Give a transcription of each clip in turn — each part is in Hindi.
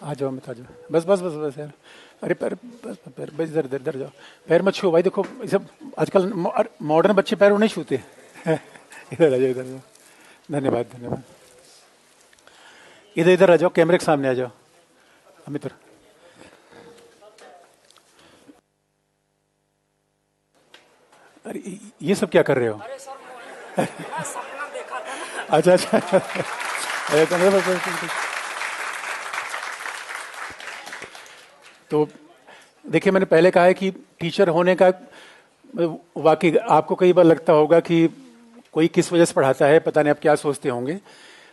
आ जाओ मत, आ जाओ, बस बस बस बस यार। अरे पैर, बस पैर, बस इधर इधर इधर जाओ, पैर मत छू भाई। देखो ये सब आजकल मॉडर्न बच्चे पैर नहीं छूते। इधर आ जाओ, इधर आ जाओ। धन्यवाद धन्यवाद। इधर इधर आ जाओ, कैमरे के सामने आ जाओ। अमित, अरे ये सब क्या कर रहे हो? अरे सर मैं सपना देखा था ना। अच्छा अच्छा। अरे तो देखिए, मैंने पहले कहा है कि टीचर होने का वाकई आपको कई बार लगता होगा कि कोई किस वजह से पढ़ाता है, पता नहीं आप क्या सोचते होंगे,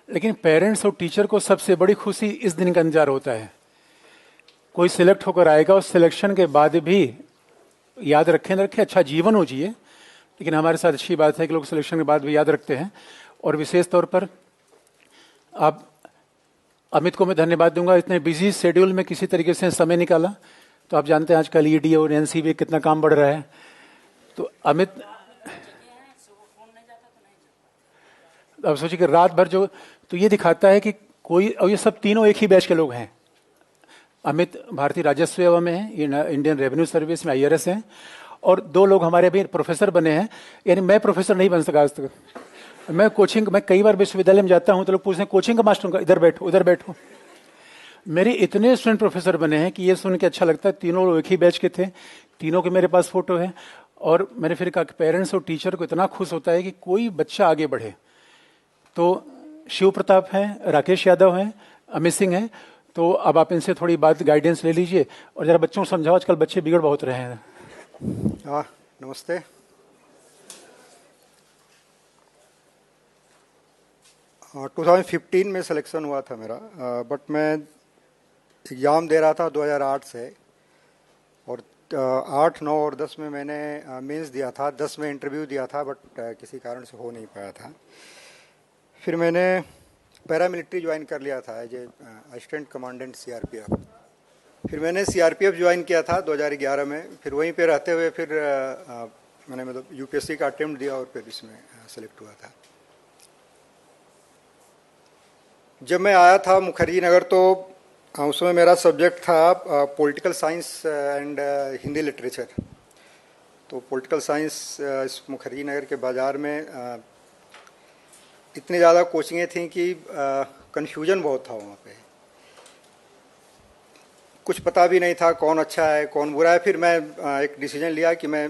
लेकिन पेरेंट्स और टीचर को सबसे बड़ी खुशी इस दिन का इंतजार होता है। कोई सिलेक्ट होकर आएगा, उस सिलेक्शन के बाद भी याद रखें न रखें, अच्छा जीवन हो जिए, लेकिन हमारे साथ अच्छी बात है कि लोग सिलेक्शन के बाद भी याद रखते हैं। और विशेष तौर पर आप अमित को मैं धन्यवाद दूंगा, इतने बिजी शेड्यूल में किसी तरीके से समय निकाला। तो आप जानते हैं आजकल ईडी और एनसीबी कितना काम बढ़ रहा है। तो अमित, अब सोचिए कि रात भर जो, तो ये दिखाता है कि कोई, और ये सब तीनों एक ही बैच के लोग हैं। अमित भारतीय राजस्व सेवा में है, इंडियन रेवेन्यू सर्विस में IRS हैं, और 2 लोग हमारे अभी प्रोफेसर बने हैं। यानी मैं प्रोफेसर नहीं बन सका आज तक। मैं कोचिंग, मैं कई बार विश्वविद्यालय में जाता हूं तो लोग पूछते हैं कोचिंग का मास्टर का, इधर बैठो उधर बैठो। मेरे इतने स्टूडेंट प्रोफेसर बने हैं कि ये सुन के अच्छा लगता है। तीनों लोग एक ही बैच के थे, तीनों के मेरे पास फोटो है। और मैंने फिर कहा कि पेरेंट्स और टीचर को इतना खुश होता है कि कोई बच्चा आगे बढ़े। तो शिव प्रताप हैं, राकेश यादव हैं, अमित सिंह हैं। तो अब आप इनसे थोड़ी बात गाइडेंस ले लीजिए और जरा बच्चों को समझाओ, आजकल बच्चे बिगड़ बहुत रहे हैं। नमस्ते। हाँ, 2015 में सिलेक्शन हुआ था मेरा, बट मैं एग्ज़ाम दे रहा था 2008 से, और 8, 9 और 10 में मैंने मेंस दिया था, 10 में इंटरव्यू दिया था, बट किसी कारण से हो नहीं पाया था। फिर मैंने पैरामिलिट्री ज्वाइन कर लिया था as a assistant commandant CRPF। फिर मैंने CRPF ज्वाइन किया था 2011 में। फिर वहीं पे रहते हुए फिर मैंने मतलब UPSC का अटेम्प्ट दिया और फिर इसमें सेलेक्ट हुआ था। जब मैं आया था मुखर्जी नगर तो उसमें मेरा सब्जेक्ट था political science and Hindi literature. तो पॉलिटिकल साइंस इस मुखर्जी नगर के बाज़ार में इतनी ज़्यादा कोचिंगें थीं कि कन्फ्यूजन बहुत था वहाँ पे, कुछ पता भी नहीं था कौन अच्छा है कौन बुरा है। फिर मैं एक डिसीजन लिया कि मैं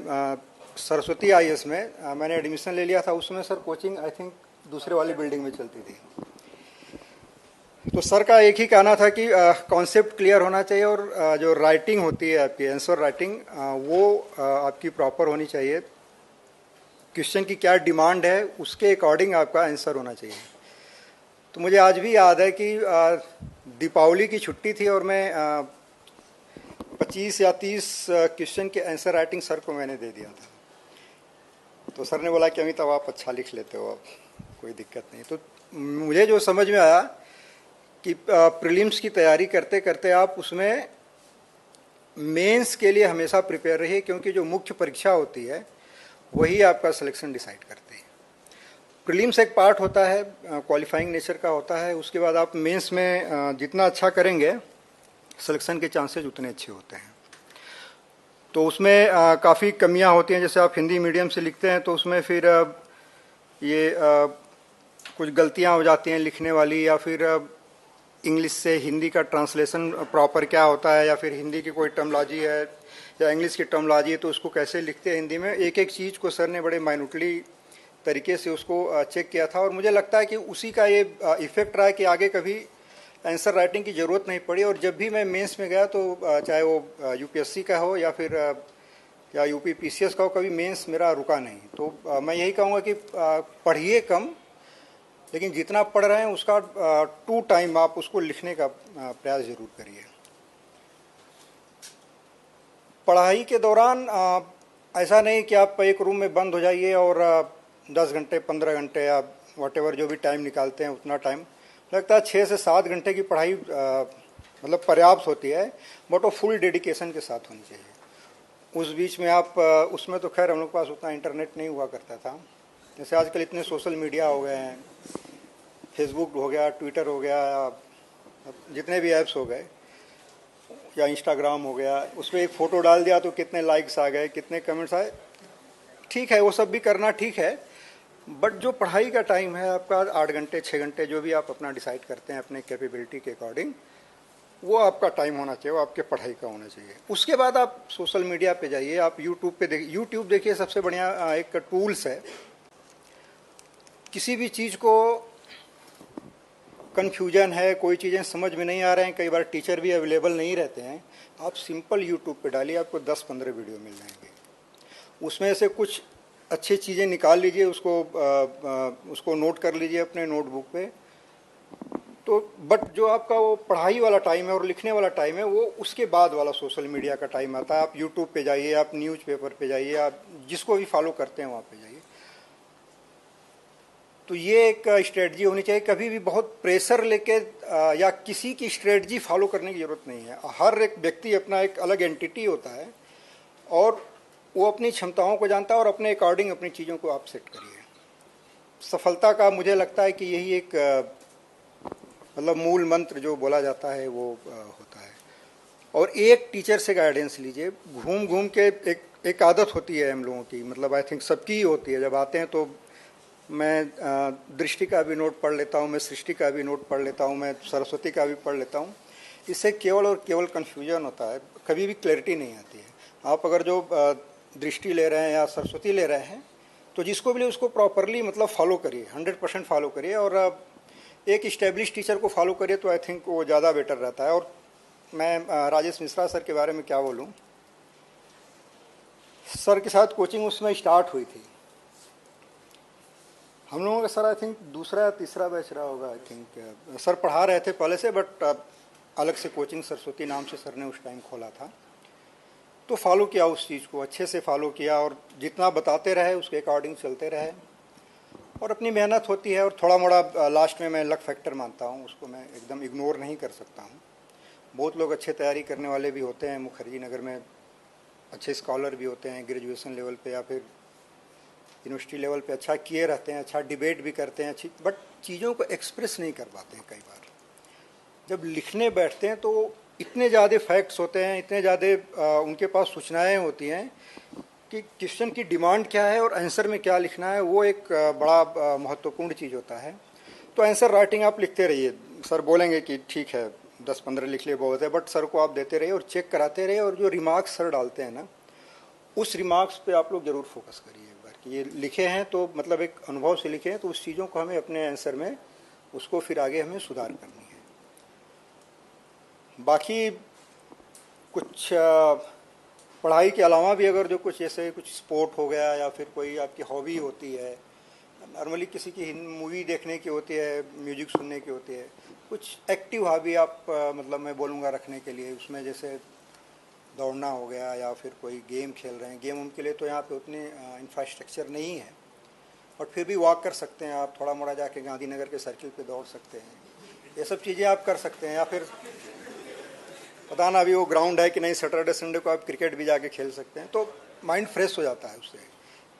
सरस्वती IAS में मैंने एडमिशन ले लिया था। उसमें सर कोचिंग आई थिंक दूसरे वाली बिल्डिंग में चलती थी। तो सर का एक ही कहना था कि कॉन्सेप्ट क्लियर होना चाहिए और जो राइटिंग होती है आपकी आंसर राइटिंग वो आपकी प्रॉपर होनी चाहिए। क्वेश्चन की क्या डिमांड है उसके अकॉर्डिंग आपका आंसर होना चाहिए। तो मुझे आज भी याद है कि दीपावली की छुट्टी थी और मैं 25 या 30 क्वेश्चन के आंसर राइटिंग सर को मैंने दे दिया था। तो सर ने बोला कि अमित आप अच्छा लिख लेते हो, अब कोई दिक्कत नहीं। तो मुझे जो समझ में आया कि प्रीलिम्स की तैयारी करते करते आप उसमें मेंस के लिए हमेशा प्रिपेयर रहिए, क्योंकि जो मुख्य परीक्षा होती है वही आपका सिलेक्शन डिसाइड करती है। प्रीलिम्स एक पार्ट होता है, क्वालिफाइंग नेचर का होता है। उसके बाद आप मेंस में जितना अच्छा करेंगे सिलेक्शन के चांसेस उतने अच्छे होते हैं। तो उसमें काफ़ी कमियां होती हैं। जैसे आप हिंदी मीडियम से लिखते हैं तो उसमें फिर ये कुछ गलतियां हो जाती हैं लिखने वाली, या फिर इंग्लिश से हिंदी का ट्रांसलेशन प्रॉपर क्या होता है, या फिर हिंदी की कोई टर्मोलॉजी है या इंग्लिश की टर्मोलॉजी है तो उसको कैसे लिखते हैं हिंदी में। एक एक चीज़ को सर ने बड़े माइन्यूटली तरीके से उसको चेक किया था, और मुझे लगता है कि उसी का ये इफेक्ट रहा है कि आगे कभी आंसर राइटिंग की ज़रूरत नहीं पड़ी। और जब भी मैं मेंस में गया तो चाहे वो UPSC का हो या फिर या UP PCS का हो, कभी मेंस मेरा रुका नहीं। तो मैं यही कहूँगा कि पढ़िए कम, लेकिन जितना पढ़ रहे हैं उसका 2 टाइम आप उसको लिखने का प्रयास जरूर करिए। पढ़ाई के दौरान ऐसा नहीं कि आप एक रूम में बंद हो जाइए और 10 घंटे 15 घंटे या वॉटेवर जो भी टाइम निकालते हैं उतना टाइम लगता है। 6 से 7 घंटे की पढ़ाई मतलब पर्याप्त होती है, बट वो फुल डेडिकेशन के साथ होनी चाहिए। उस बीच में आप उसमें तो खैर हम लोग के पास उतना इंटरनेट नहीं हुआ करता था। जैसे आजकल इतने सोशल मीडिया हो गए हैं, फेसबुक हो गया, ट्विटर हो गया, या जितने भी ऐप्स हो गए, या इंस्टाग्राम हो गया, उसमें एक फ़ोटो डाल दिया तो कितने लाइक्स आ गए, कितने कमेंट्स आए, ठीक है वो सब भी करना ठीक है, बट जो पढ़ाई का टाइम है आपका 8 घंटे 6 घंटे जो भी आप अपना डिसाइड करते हैं अपने कैपेबिलिटी के अकॉर्डिंग, वो आपका टाइम होना चाहिए, वो आपके पढ़ाई का होना चाहिए। उसके बाद आप सोशल मीडिया पे जाइए, आप यूट्यूब पे देखिए। यूट्यूब देखिए सबसे बढ़िया एक टूल्स है। किसी भी चीज़ को कन्फ्यूजन है, कोई चीज़ें समझ में नहीं आ रहे हैं, कई बार टीचर भी अवेलेबल नहीं रहते हैं, आप सिंपल यूट्यूब पे डालिए, आपको 10-15 वीडियो मिल जाएंगे। उसमें से कुछ अच्छी चीज़ें निकाल लीजिए, उसको नोट कर लीजिए अपने नोटबुक पे। तो बट जो आपका वो पढ़ाई वाला टाइम है और लिखने वाला टाइम है, वो उसके बाद वाला सोशल मीडिया का टाइम आता है। आप यूट्यूब पे जाइए, आप न्यूज़पेपर पे जाइए, आप जिसको भी फॉलो करते हैं वहाँ पे जाइए। तो ये एक स्ट्रेटजी होनी चाहिए। कभी भी बहुत प्रेशर लेके या किसी की स्ट्रेटजी फॉलो करने की ज़रूरत नहीं है। हर एक व्यक्ति अपना एक अलग एंटिटी होता है और वो अपनी क्षमताओं को जानता है और अपने अकॉर्डिंग अपनी चीज़ों को आप सेट करिए। सफलता का मुझे लगता है कि यही एक मतलब मूल मंत्र जो बोला जाता है वो होता है। और एक टीचर से गाइडेंस लीजिए। घूम घूम के एक आदत होती है हम लोगों की, मतलब आई थिंक सबकी ही होती है। जब आते हैं तो मैं दृष्टि का भी नोट पढ़ लेता हूँ, मैं सृष्टि का भी नोट पढ़ लेता हूँ, मैं सरस्वती का भी पढ़ लेता हूँ। इससे केवल और केवल कन्फ्यूजन होता है, कभी भी क्लैरिटी नहीं आती है। आप अगर जो दृष्टि ले रहे हैं या सरस्वती ले रहे हैं तो जिसको भी ले उसको प्रॉपरली मतलब फॉलो करिए, 100% फॉलो करिए। और एक इस्टेब्लिश टीचर को फॉलो करिए तो आई थिंक वो ज़्यादा बेटर रहता है। और मैं राजेश मिश्रा सर के बारे में क्या बोलूँ, सर के साथ कोचिंग उसमें स्टार्ट हुई थी। हम लोगों का सर आई थिंक दूसरा या तीसरा बैच रहा होगा। आई थिंक सर पढ़ा रहे थे पहले से, बट अलग से कोचिंग सरस्वती नाम से सर ने उस टाइम खोला था। तो फॉलो किया उस चीज़ को, अच्छे से फॉलो किया और जितना बताते रहे उसके अकॉर्डिंग चलते रहे। और अपनी मेहनत होती है और थोड़ा मोड़ा लास्ट में मैं लक फैक्टर मानता हूँ, उसको मैं एकदम इग्नोर नहीं कर सकता हूँ। बहुत लोग अच्छे तैयारी करने वाले भी होते हैं, मुखर्जी नगर में अच्छे स्कॉलर भी होते हैं, ग्रेजुएशन लेवल पे या फिर यूनिवर्सिटी लेवल पे अच्छा किए रहते हैं, अच्छा डिबेट भी करते हैं, अच्छी, बट चीज़ों को एक्सप्रेस नहीं कर पाते हैं। कई बार जब लिखने बैठते हैं तो इतने ज़्यादा फैक्ट्स होते हैं, इतने ज़्यादा उनके पास सूचनाएं होती हैं कि क्वेश्चन की डिमांड क्या है और आंसर में क्या लिखना है, वो एक बड़ा महत्वपूर्ण चीज़ होता है। तो आंसर राइटिंग आप लिखते रहिए। सर बोलेंगे कि ठीक है 10-15 लिख लिए बहुत है, बट सर को आप देते रहिए और चेक कराते रहिए। और जो रिमार्क्स सर डालते हैं ना, उस रिमार्क्स पे आप लोग ज़रूर फोकस करिए एक बार कि ये लिखे हैं तो मतलब एक अनुभव से लिखे हैं, तो उस चीज़ों को हमें अपने आंसर में उसको फिर आगे हमें सुधार करनी है। बाकी कुछ पढ़ाई के अलावा भी अगर जो कुछ जैसे कुछ स्पोर्ट हो गया या फिर कोई आपकी हॉबी होती है, नॉर्मली किसी की मूवी देखने की होती है, म्यूजिक सुनने की होती है, कुछ एक्टिव हॉबी आप मतलब मैं बोलूँगा रखने के लिए, उसमें जैसे दौड़ना हो गया या फिर कोई गेम खेल रहे हैं। गेम उनके लिए तो यहाँ पे उतनी इंफ्रास्ट्रक्चर नहीं है, और फिर भी वॉक कर सकते हैं आप, थोड़ा मोड़ा जाके गांधीनगर के सर्किल पे दौड़ सकते हैं, ये सब चीज़ें आप कर सकते हैं। या फिर पता ना अभी वो ग्राउंड है कि नहीं, सैटरडे संडे को आप क्रिकेट भी जाके खेल सकते हैं, तो माइंड फ्रेश हो जाता है उससे।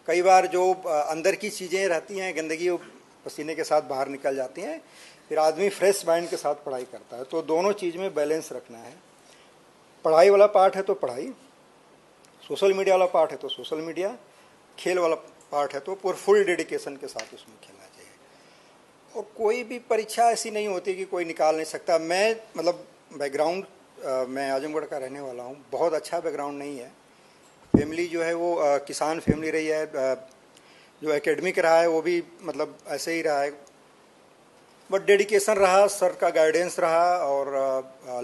कई बार जो अंदर की चीज़ें रहती हैं गंदगी, वो पसीने के साथ बाहर निकल जाती हैं, फिर आदमी फ्रेश माइंड के साथ पढ़ाई करता है। तो दोनों चीज़ में बैलेंस रखना है। पढ़ाई वाला पार्ट है तो पढ़ाई, सोशल मीडिया वाला पार्ट है तो सोशल मीडिया, खेल वाला पार्ट है तो पूरा फुल डेडिकेशन के साथ उसमें खेलना चाहिए। और कोई भी परीक्षा ऐसी नहीं होती कि कोई निकाल नहीं सकता। मैं मतलब बैकग्राउंड मैं आजमगढ़ का रहने वाला हूँ, बहुत अच्छा बैकग्राउंड नहीं है। फैमिली जो है वो किसान फैमिली रही है, जो एकेडमिक रहा है वो भी मतलब ऐसे ही रहा है, बट डेडिकेशन रहा, सर का गाइडेंस रहा और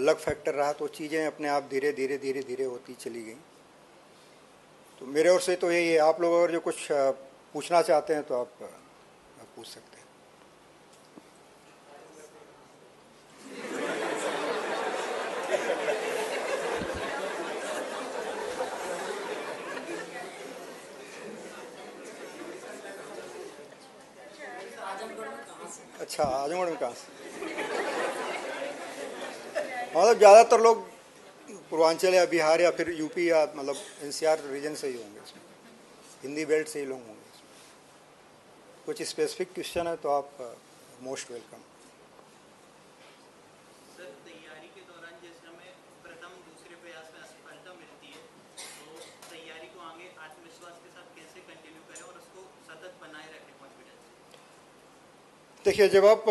लक फैक्टर रहा, तो चीज़ें अपने आप धीरे धीरे धीरे धीरे होती चली गई। तो मेरे ओर से तो यही है। आप लोग अगर जो कुछ पूछना चाहते हैं तो आप पूछ सकते हैं। अच्छा, आजमगढ़ में कहाँ से? मतलब ज़्यादातर लोग पूर्वांचल या बिहार या फिर यूपी या मतलब एनसीआर रीजन से ही होंगे, इसमें हिंदी बेल्ट से ही लोग होंगे। कुछ स्पेसिफिक क्वेश्चन है तो आप मोस्ट वेलकम। देखिए, जब आप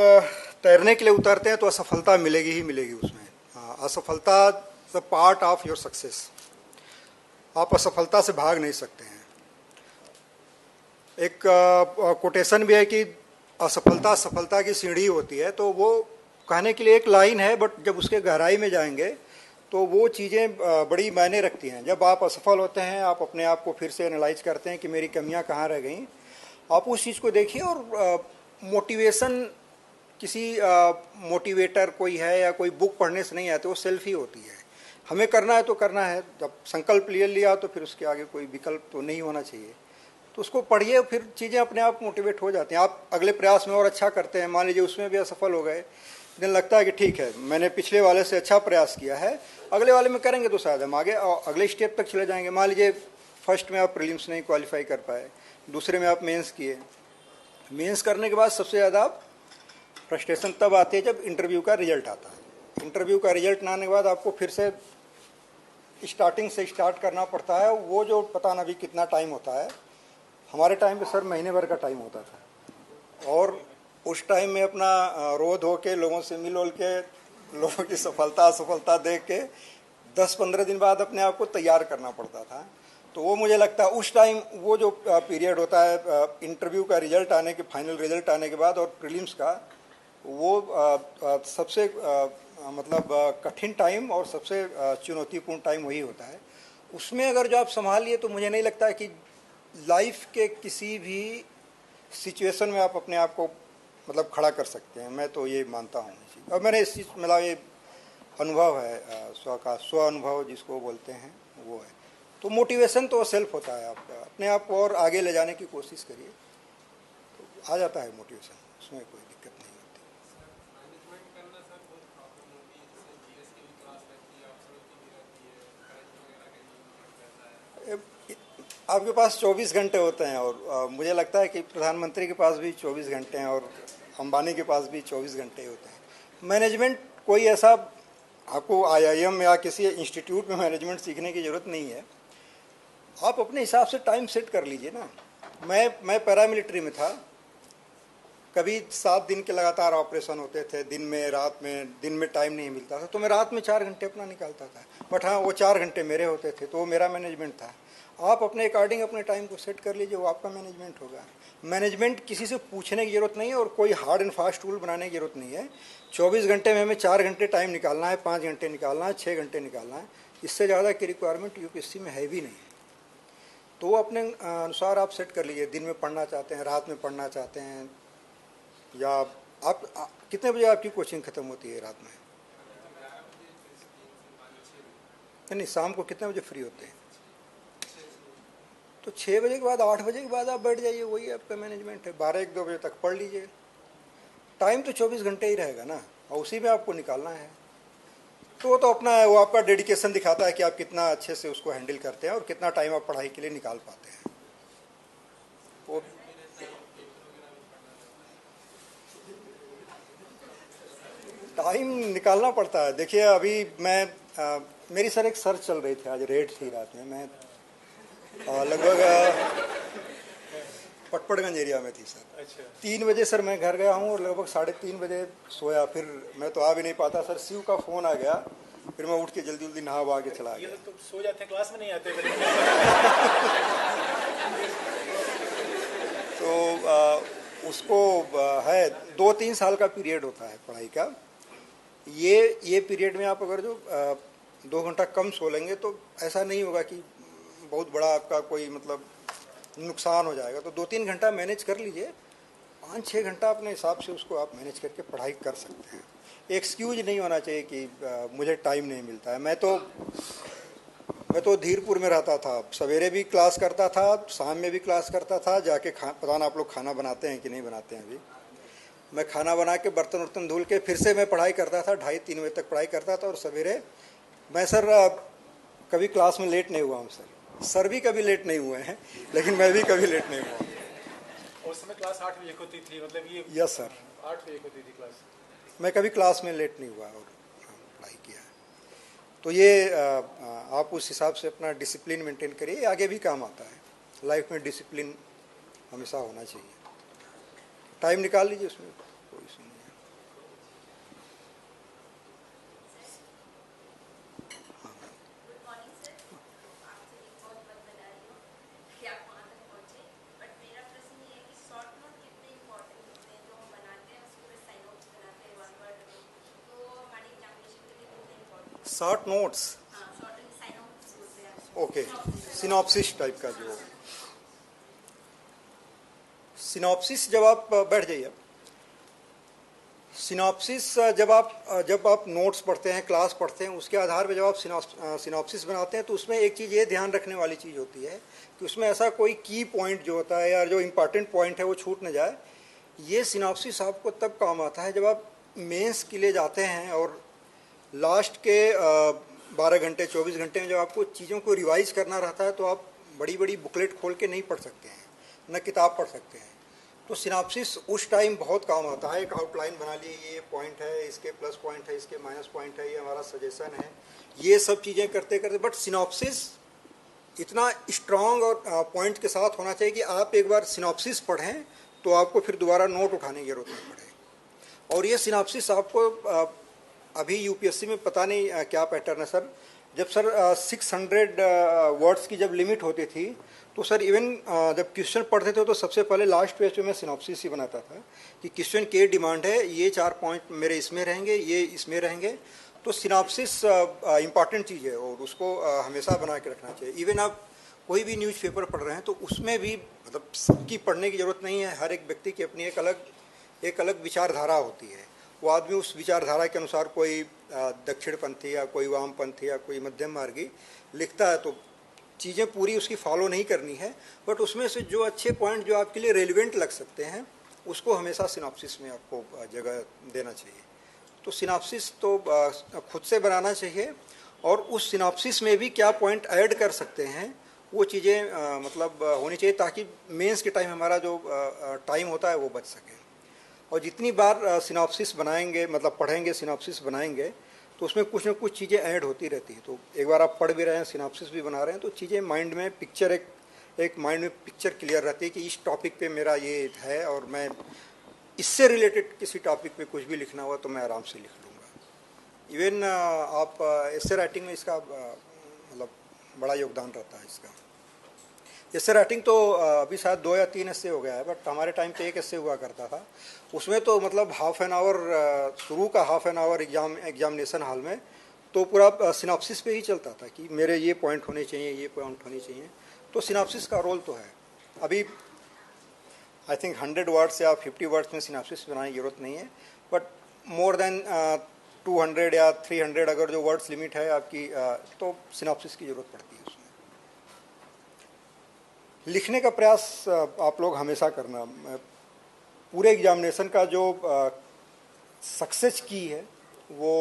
तैरने के लिए उतरते हैं तो असफलता मिलेगी ही मिलेगी उसमें। असफलता the part of your success. आप असफलता से भाग नहीं सकते हैं। एक कोटेशन भी है कि असफलता सफलता की सीढ़ी होती है, तो वो कहने के लिए एक लाइन है, बट जब उसके गहराई में जाएंगे तो वो चीज़ें बड़ी मायने रखती हैं। जब आप असफल होते हैं, आप अपने आप को फिर से एनालाइज करते हैं कि मेरी कमियां कहाँ रह गई, आप उस चीज़ को देखिए। और मोटिवेशन किसी मोटिवेटर कोई है या कोई बुक पढ़ने से नहीं आती, वो सेल्फ ही होती है। हमें करना है तो करना है। जब संकल्प ले लिया तो फिर उसके आगे कोई विकल्प तो नहीं होना चाहिए। तो उसको पढ़िए, फिर चीज़ें अपने आप मोटिवेट हो जाती हैं। आप अगले प्रयास में और अच्छा करते हैं, मान लीजिए उसमें भी असफल हो गए, दिन लगता है कि ठीक है, मैंने पिछले वाले से अच्छा प्रयास किया है, अगले वाले में करेंगे तो शायद हम आगे अगले स्टेप तक चले जाएंगे। मान लीजिए फर्स्ट में आप प्रीलिम्स नहीं क्वालिफाई कर पाए, दूसरे में आप मेंस किए। मेंस करने के बाद सबसे ज़्यादा आप फ्रस्ट्रेशन तब आती है जब इंटरव्यू का रिजल्ट आता है। इंटरव्यू का रिजल्ट ना आने के बाद आपको फिर से स्टार्टिंग से स्टार्ट करना पड़ता है। वो जो पता ना भी कितना टाइम होता है, हमारे टाइम पे सर महीने भर का टाइम होता था। और उस टाइम में अपना रो धो के लोगों से मिल उल के लोगों की सफलता असफलता देख के 10-15 दिन बाद अपने आप को तैयार करना पड़ता था। तो वो मुझे लगता है उस टाइम वो जो पीरियड होता है इंटरव्यू का रिजल्ट आने के, फाइनल रिजल्ट आने के बाद और प्रीलिम्स का, वो सबसे मतलब कठिन टाइम और सबसे चुनौतीपूर्ण टाइम वही होता है। उसमें अगर जो आप संभाल लिए तो मुझे नहीं लगता है कि लाइफ के किसी भी सिचुएशन में आप अपने आप को मतलब खड़ा कर सकते हैं। मैं तो ये मानता हूँ। और मैंने इस चीज़ मतलब ये अनुभव है, स्व अनुभव जिसको बोलते हैं वो है। तो मोटिवेशन तो सेल्फ होता है। आपका अपने आप को और आगे ले जाने की कोशिश करिए तो आ जाता है मोटिवेशन, उसमें कोई दिक्कत नहीं होती। आपके पास 24 घंटे होते हैं और मुझे लगता है कि प्रधानमंत्री के पास भी 24 घंटे हैं और अंबानी के पास भी 24 घंटे होते हैं। मैनेजमेंट कोई ऐसा आपको IIM या किसी इंस्टीट्यूट में मैनेजमेंट सीखने की ज़रूरत नहीं है। आप अपने हिसाब से टाइम सेट कर लीजिए ना। मैं पैरामिलिट्री में था, कभी 7 दिन के लगातार ऑपरेशन होते थे, दिन में रात में, दिन में टाइम नहीं मिलता था, तो मैं रात में 4 घंटे अपना निकालता था। बट हाँ, वो 4 घंटे मेरे होते थे, तो वो मेरा मैनेजमेंट था। आप अपने अकॉर्डिंग अपने टाइम को सेट कर लीजिए, वो आपका मैनेजमेंट होगा। मैनेजमेंट किसी से पूछने की ज़रूरत नहीं है और कोई हार्ड एंड फास्ट रूल बनाने की ज़रूरत नहीं है। 24 घंटे में हमें 4 घंटे टाइम निकालना है, 5 घंटे निकालना है, 6 घंटे निकालना है। इससे ज़्यादा की रिक्वायरमेंट UPSC में है भी नहीं। तो वो अपने अनुसार आप सेट कर लीजिए। दिन में पढ़ना चाहते हैं, रात में पढ़ना चाहते हैं, या आप कितने बजे आपकी कोचिंग ख़त्म होती है रात में? नहीं, शाम को कितने बजे फ्री होते हैं? तो 6 बजे के बाद, 8 बजे के बाद आप बैठ जाइए, वही आपका मैनेजमेंट है। 12-1-2 बजे तक पढ़ लीजिए। टाइम तो 24 घंटे ही रहेगा ना, और उसी में आपको निकालना है। तो वो तो अपना है, वो आपका डेडिकेशन दिखाता है कि आप कितना अच्छे से उसको हैंडल करते हैं और कितना टाइम आप पढ़ाई के लिए निकाल पाते हैं। वो टाइम निकालना पड़ता है। देखिए, अभी मैं मेरी सर एक सर्च चल रही थी, आज रेड थी रात में। मैं लगभग पटपड़गंज एरिया में थी सर। अच्छा। 3 बजे सर मैं घर गया हूँ और लगभग 3:30 बजे सोया। फिर मैं तो आ भी नहीं पाता सर, शिव का फ़ोन आ गया, फिर मैं उठ के जल्दी जल्दी नहा वहा के चला गया। ये तो सो जाते हैं, क्लास में नहीं आते। तो उसको है 2-3 साल का पीरियड होता है पढ़ाई का। ये पीरियड में आप अगर जो 2 घंटा कम सो लेंगे तो ऐसा नहीं होगा कि बहुत बड़ा आपका कोई मतलब नुकसान हो जाएगा। तो 2-3 घंटा मैनेज कर लीजिए, 5-6 घंटा अपने हिसाब से उसको आप मैनेज करके पढ़ाई कर सकते हैं। एक्सक्यूज नहीं होना चाहिए कि मुझे टाइम नहीं मिलता है। मैं तो धीरपुर में रहता था, सवेरे भी क्लास करता था, शाम में भी क्लास करता था। जाके पता ना आप लोग खाना बनाते हैं कि नहीं बनाते हैं। अभी मैं खाना बना के बर्तन वर्तन धुल के फिर से मैं पढ़ाई करता था, 2:30-3 बजे तक पढ़ाई करता था। और सवेरे मैं सर कभी क्लास में लेट नहीं हुआ हूँ सर भी कभी लेट नहीं हुए हैं, लेकिन मैं भी कभी लेट नहीं हुआ। उस समय क्लास 8 बजे होती थी, मतलब ये? यस सर, 8 बजे होती थी क्लास। मैं कभी क्लास में लेट नहीं हुआ और पढ़ाई किया। तो ये आप उस हिसाब से अपना डिसिप्लिन मेंटेन करिए, आगे भी काम आता है। लाइफ में डिसिप्लिन हमेशा होना चाहिए। टाइम निकाल लीजिए, उसमें कोई इशू नहीं है। गुड मॉर्निंग सर, आपसे एक बहुत बहुत बधाई हो कि आप वहाँ तक पहुँचे। बट मेरा प्रश्न ये है कि शॉर्ट नोट कितने इम्पोर्टेंट होते हैं, जो हम बनाते हैं उसके लिए साइन नोट्स बनाते हैं वन वर्ड में, तो हमारी एग्जामिनेशन के लिए कितने इम्पोर्टेंट? शॉर्ट नोट्स, हाँ, शॉर्ट एंड साइन नोट्स बोलते हैं। ओके, सिनॉप्सिस टाइप का जो सिनॉप्सिस, जब आप बैठ जाइए, सिनॉप्सिस जब आप नोट्स पढ़ते हैं, क्लास पढ़ते हैं, उसके आधार पर जब आप सिनॉप्सिस बनाते हैं तो उसमें एक चीज़ ये ध्यान रखने वाली चीज़ होती है कि उसमें ऐसा कोई की पॉइंट जो होता है या जो इम्पॉर्टेंट पॉइंट है वो छूट न जाए। ये सिनॉप्सिस आपको तब काम आता है जब आप मेंस के लिए जाते हैं और लास्ट के 12 घंटे 24 घंटे में जब आपको चीज़ों को रिवाइज करना रहता है तो आप बड़ी बड़ी बुकलेट खोल के नहीं पढ़ सकते हैं, न किताब पढ़ सकते हैं। तो सिनॉप्सिस उस टाइम बहुत काम आता है। एक आउटलाइन बना ली, ये पॉइंट है, इसके प्लस पॉइंट है, इसके माइनस पॉइंट है, ये हमारा सजेशन है, ये सब चीज़ें करते करते। बट सिनॉप्सिस इतना स्ट्रांग और पॉइंट के साथ होना चाहिए कि आप एक बार सिनॉप्सिस पढ़ें तो आपको फिर दोबारा नोट उठाने की जरूरत नहीं पड़े। और ये सिनॉप्सिस आपको अभी यूपीएससी में पता नहीं क्या पैटर्न है सर, जब सर 600 वर्ड्स की जब लिमिट होती थी तो सर इवन जब क्वेश्चन पढ़ते थे तो सबसे पहले लास्ट पेज पे मैं सिनॉप्सिस ही बनाता था कि क्वेश्चन के डिमांड है, ये 4 पॉइंट मेरे इसमें रहेंगे, ये इसमें रहेंगे। तो सिनॉप्सिस इम्पॉर्टेंट चीज़ है और उसको हमेशा बना के रखना चाहिए। इवन आप कोई भी न्यूज़पेपर पढ़ रहे हैं तो उसमें भी मतलब सबकी पढ़ने की ज़रूरत नहीं है। हर एक व्यक्ति की अपनी एक अलग विचारधारा होती है। वो आदमी उस विचारधारा के अनुसार कोई दक्षिणपंथी या कोई वामपंथी या कोई मध्यम मार्गी लिखता है, तो चीज़ें पूरी उसकी फॉलो नहीं करनी है, बट उसमें से जो अच्छे पॉइंट जो आपके लिए रेलिवेंट लग सकते हैं उसको हमेशा सिनॉप्सिस में आपको जगह देना चाहिए। तो सिनॉप्सिस तो खुद से बनाना चाहिए और उस सिनॉप्सिस में भी क्या पॉइंट ऐड कर सकते हैं वो चीज़ें मतलब होनी चाहिए, ताकि मेंस के टाइम हमारा जो टाइम होता है वो बच सके। और जितनी बार सिनॉप्सिस बनाएंगे, मतलब पढ़ेंगे, सिनॉप्सिस बनाएंगे, तो उसमें कुछ ना कुछ चीज़ें ऐड होती रहती है। तो एक बार आप पढ़ भी रहे हैं, सिनॉप्सिस भी बना रहे हैं, तो चीज़ें माइंड में पिक्चर एक माइंड में पिक्चर क्लियर रहती है कि इस टॉपिक पे मेरा ये है और मैं इससे रिलेटेड किसी टॉपिक पे कुछ भी लिखना हुआ तो मैं आराम से लिख लूँगा। इवन आप एसे राइटिंग में इसका मतलब बड़ा योगदान रहता है इसका। एसे राइटिंग तो अभी शायद 2 या 3 एसे हो गया है, बट हमारे टाइम पे 1 एसे हुआ करता था। उसमें तो मतलब हाफ एन आवर, शुरू का half an hour examination hall में तो पूरा सिनॉप्सिस पे ही चलता था कि मेरे ये पॉइंट होने चाहिए, ये पॉइंट होने चाहिए। तो सिनॉप्सिस का रोल तो है। अभी आई थिंक 100 वर्ड्स या 50 वर्ड्स में सिनॉप्सिस बनाने की जरूरत नहीं है, बट मोर देन 200 या 300 अगर जो वर्ड्स लिमिट है आपकी, तो सिनॉप्सिस की जरूरत पड़ती है उसमें। लिखने का प्रयास आप लोग हमेशा करना। पूरे एग्जामिनेशन का जो सक्सेस की है वो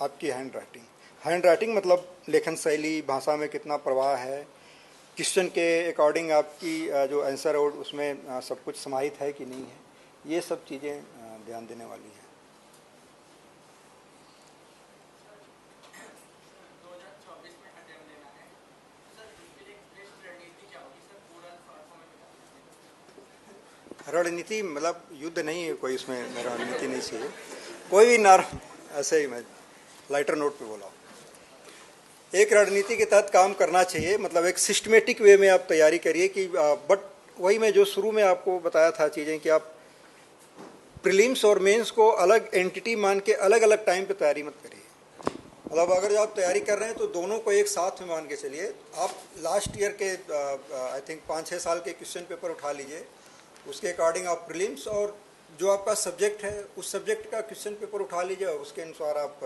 आपकी हैंड राइटिंग मतलब लेखन शैली, भाषा में कितना प्रवाह है, क्वेश्चन के अकॉर्डिंग आपकी जो आंसर है उसमें सब कुछ समाहित है कि नहीं है, ये सब चीज़ें ध्यान देने वाली हैं। रणनीति मतलब युद्ध नहीं है कोई, इसमें रणनीति नहीं चाहिए कोई भी। ऐसे ही मैं लाइटर नोट पे बोला, एक रणनीति के तहत काम करना चाहिए, मतलब एक सिस्टमेटिक वे में आप तैयारी करिए कि बट वही मैं जो शुरू में आपको बताया था चीज़ें कि आप प्रीलिम्स और मेंस को अलग एंटिटी मान के अलग अलग टाइम पे तैयारी मत करिए। मतलब अगर आप तैयारी कर रहे हैं तो दोनों को एक साथ में मान के चलिए। आप लास्ट ईयर के आई थिंक 5-6 साल के क्वेश्चन पेपर उठा लीजिए, उसके अकॉर्डिंग आप प्रीलिम्स और जो आपका सब्जेक्ट है उस सब्जेक्ट का क्वेश्चन पेपर उठा लीजिए और उसके अनुसार आप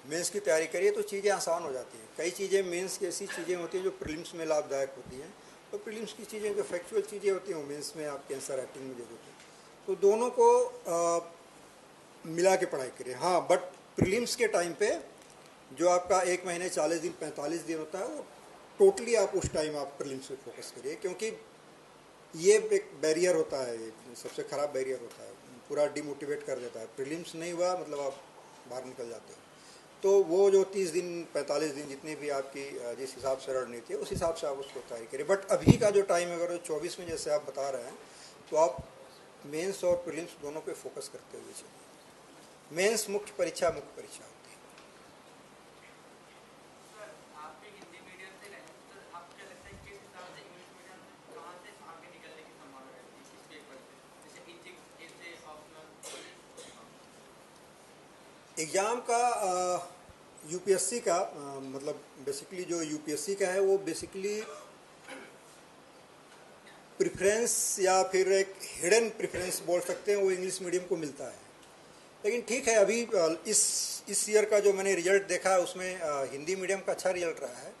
मेंस की तैयारी करिए, तो चीज़ें आसान हो जाती हैं। कई चीज़ें मेंस की ऐसी चीज़ें होती हैं जो प्रीलिम्स में लाभदायक होती हैं, तो प्रीलिम्स की चीज़ें जो फैक्चुअल चीज़ें होती हैं वो मेंस में आपके आंसर राइटिंग में जरूरत है। तो दोनों को मिला के पढ़ाई करिए। हाँ, बट प्रीलिम्स के टाइम पे जो आपका 1 महीने 40 दिन 45 दिन होता है वो टोटली आप उस टाइम आप प्रीलिम्स पे फोकस करिए, क्योंकि ये एक बैरियर होता है, सबसे ख़राब बैरियर होता है, पूरा डिमोटिवेट कर देता है। प्रीलिम्स नहीं हुआ मतलब आप बाहर निकल जाते हो। तो वो जो 30 दिन 45 दिन जितनी भी आपकी जिस हिसाब से रणनीति है उस हिसाब से आप उसको तैयारी करिए। बट अभी का जो टाइम अगर 24 में जैसे आप बता रहे हैं तो आप मेंस और प्रीलिम्स दोनों पे फोकस करते हुए चलिए। मेंस मुख्य परीक्षा होती है। सर आप भी हिंदी मीडियम से रहे हैं, तो आपको क्या लगता है किस हिसाब से इंग्लिश मीडियम में कहाँ से आगे निकलने की संभावना रहती है इस पेपर से, जैसे इथिक्स ऐसे ऑप्शनल? एग्ज़ाम का यूपीएससी का मतलब बेसिकली जो यूपीएससी का है वो बेसिकली प्रेफरेंस या फिर एक हिडन प्रेफरेंस बोल सकते हैं, वो इंग्लिश मीडियम को मिलता है। लेकिन ठीक है, अभी इस ईयर का जो मैंने रिजल्ट देखा है उसमें हिंदी मीडियम का अच्छा रिजल्ट रहा है।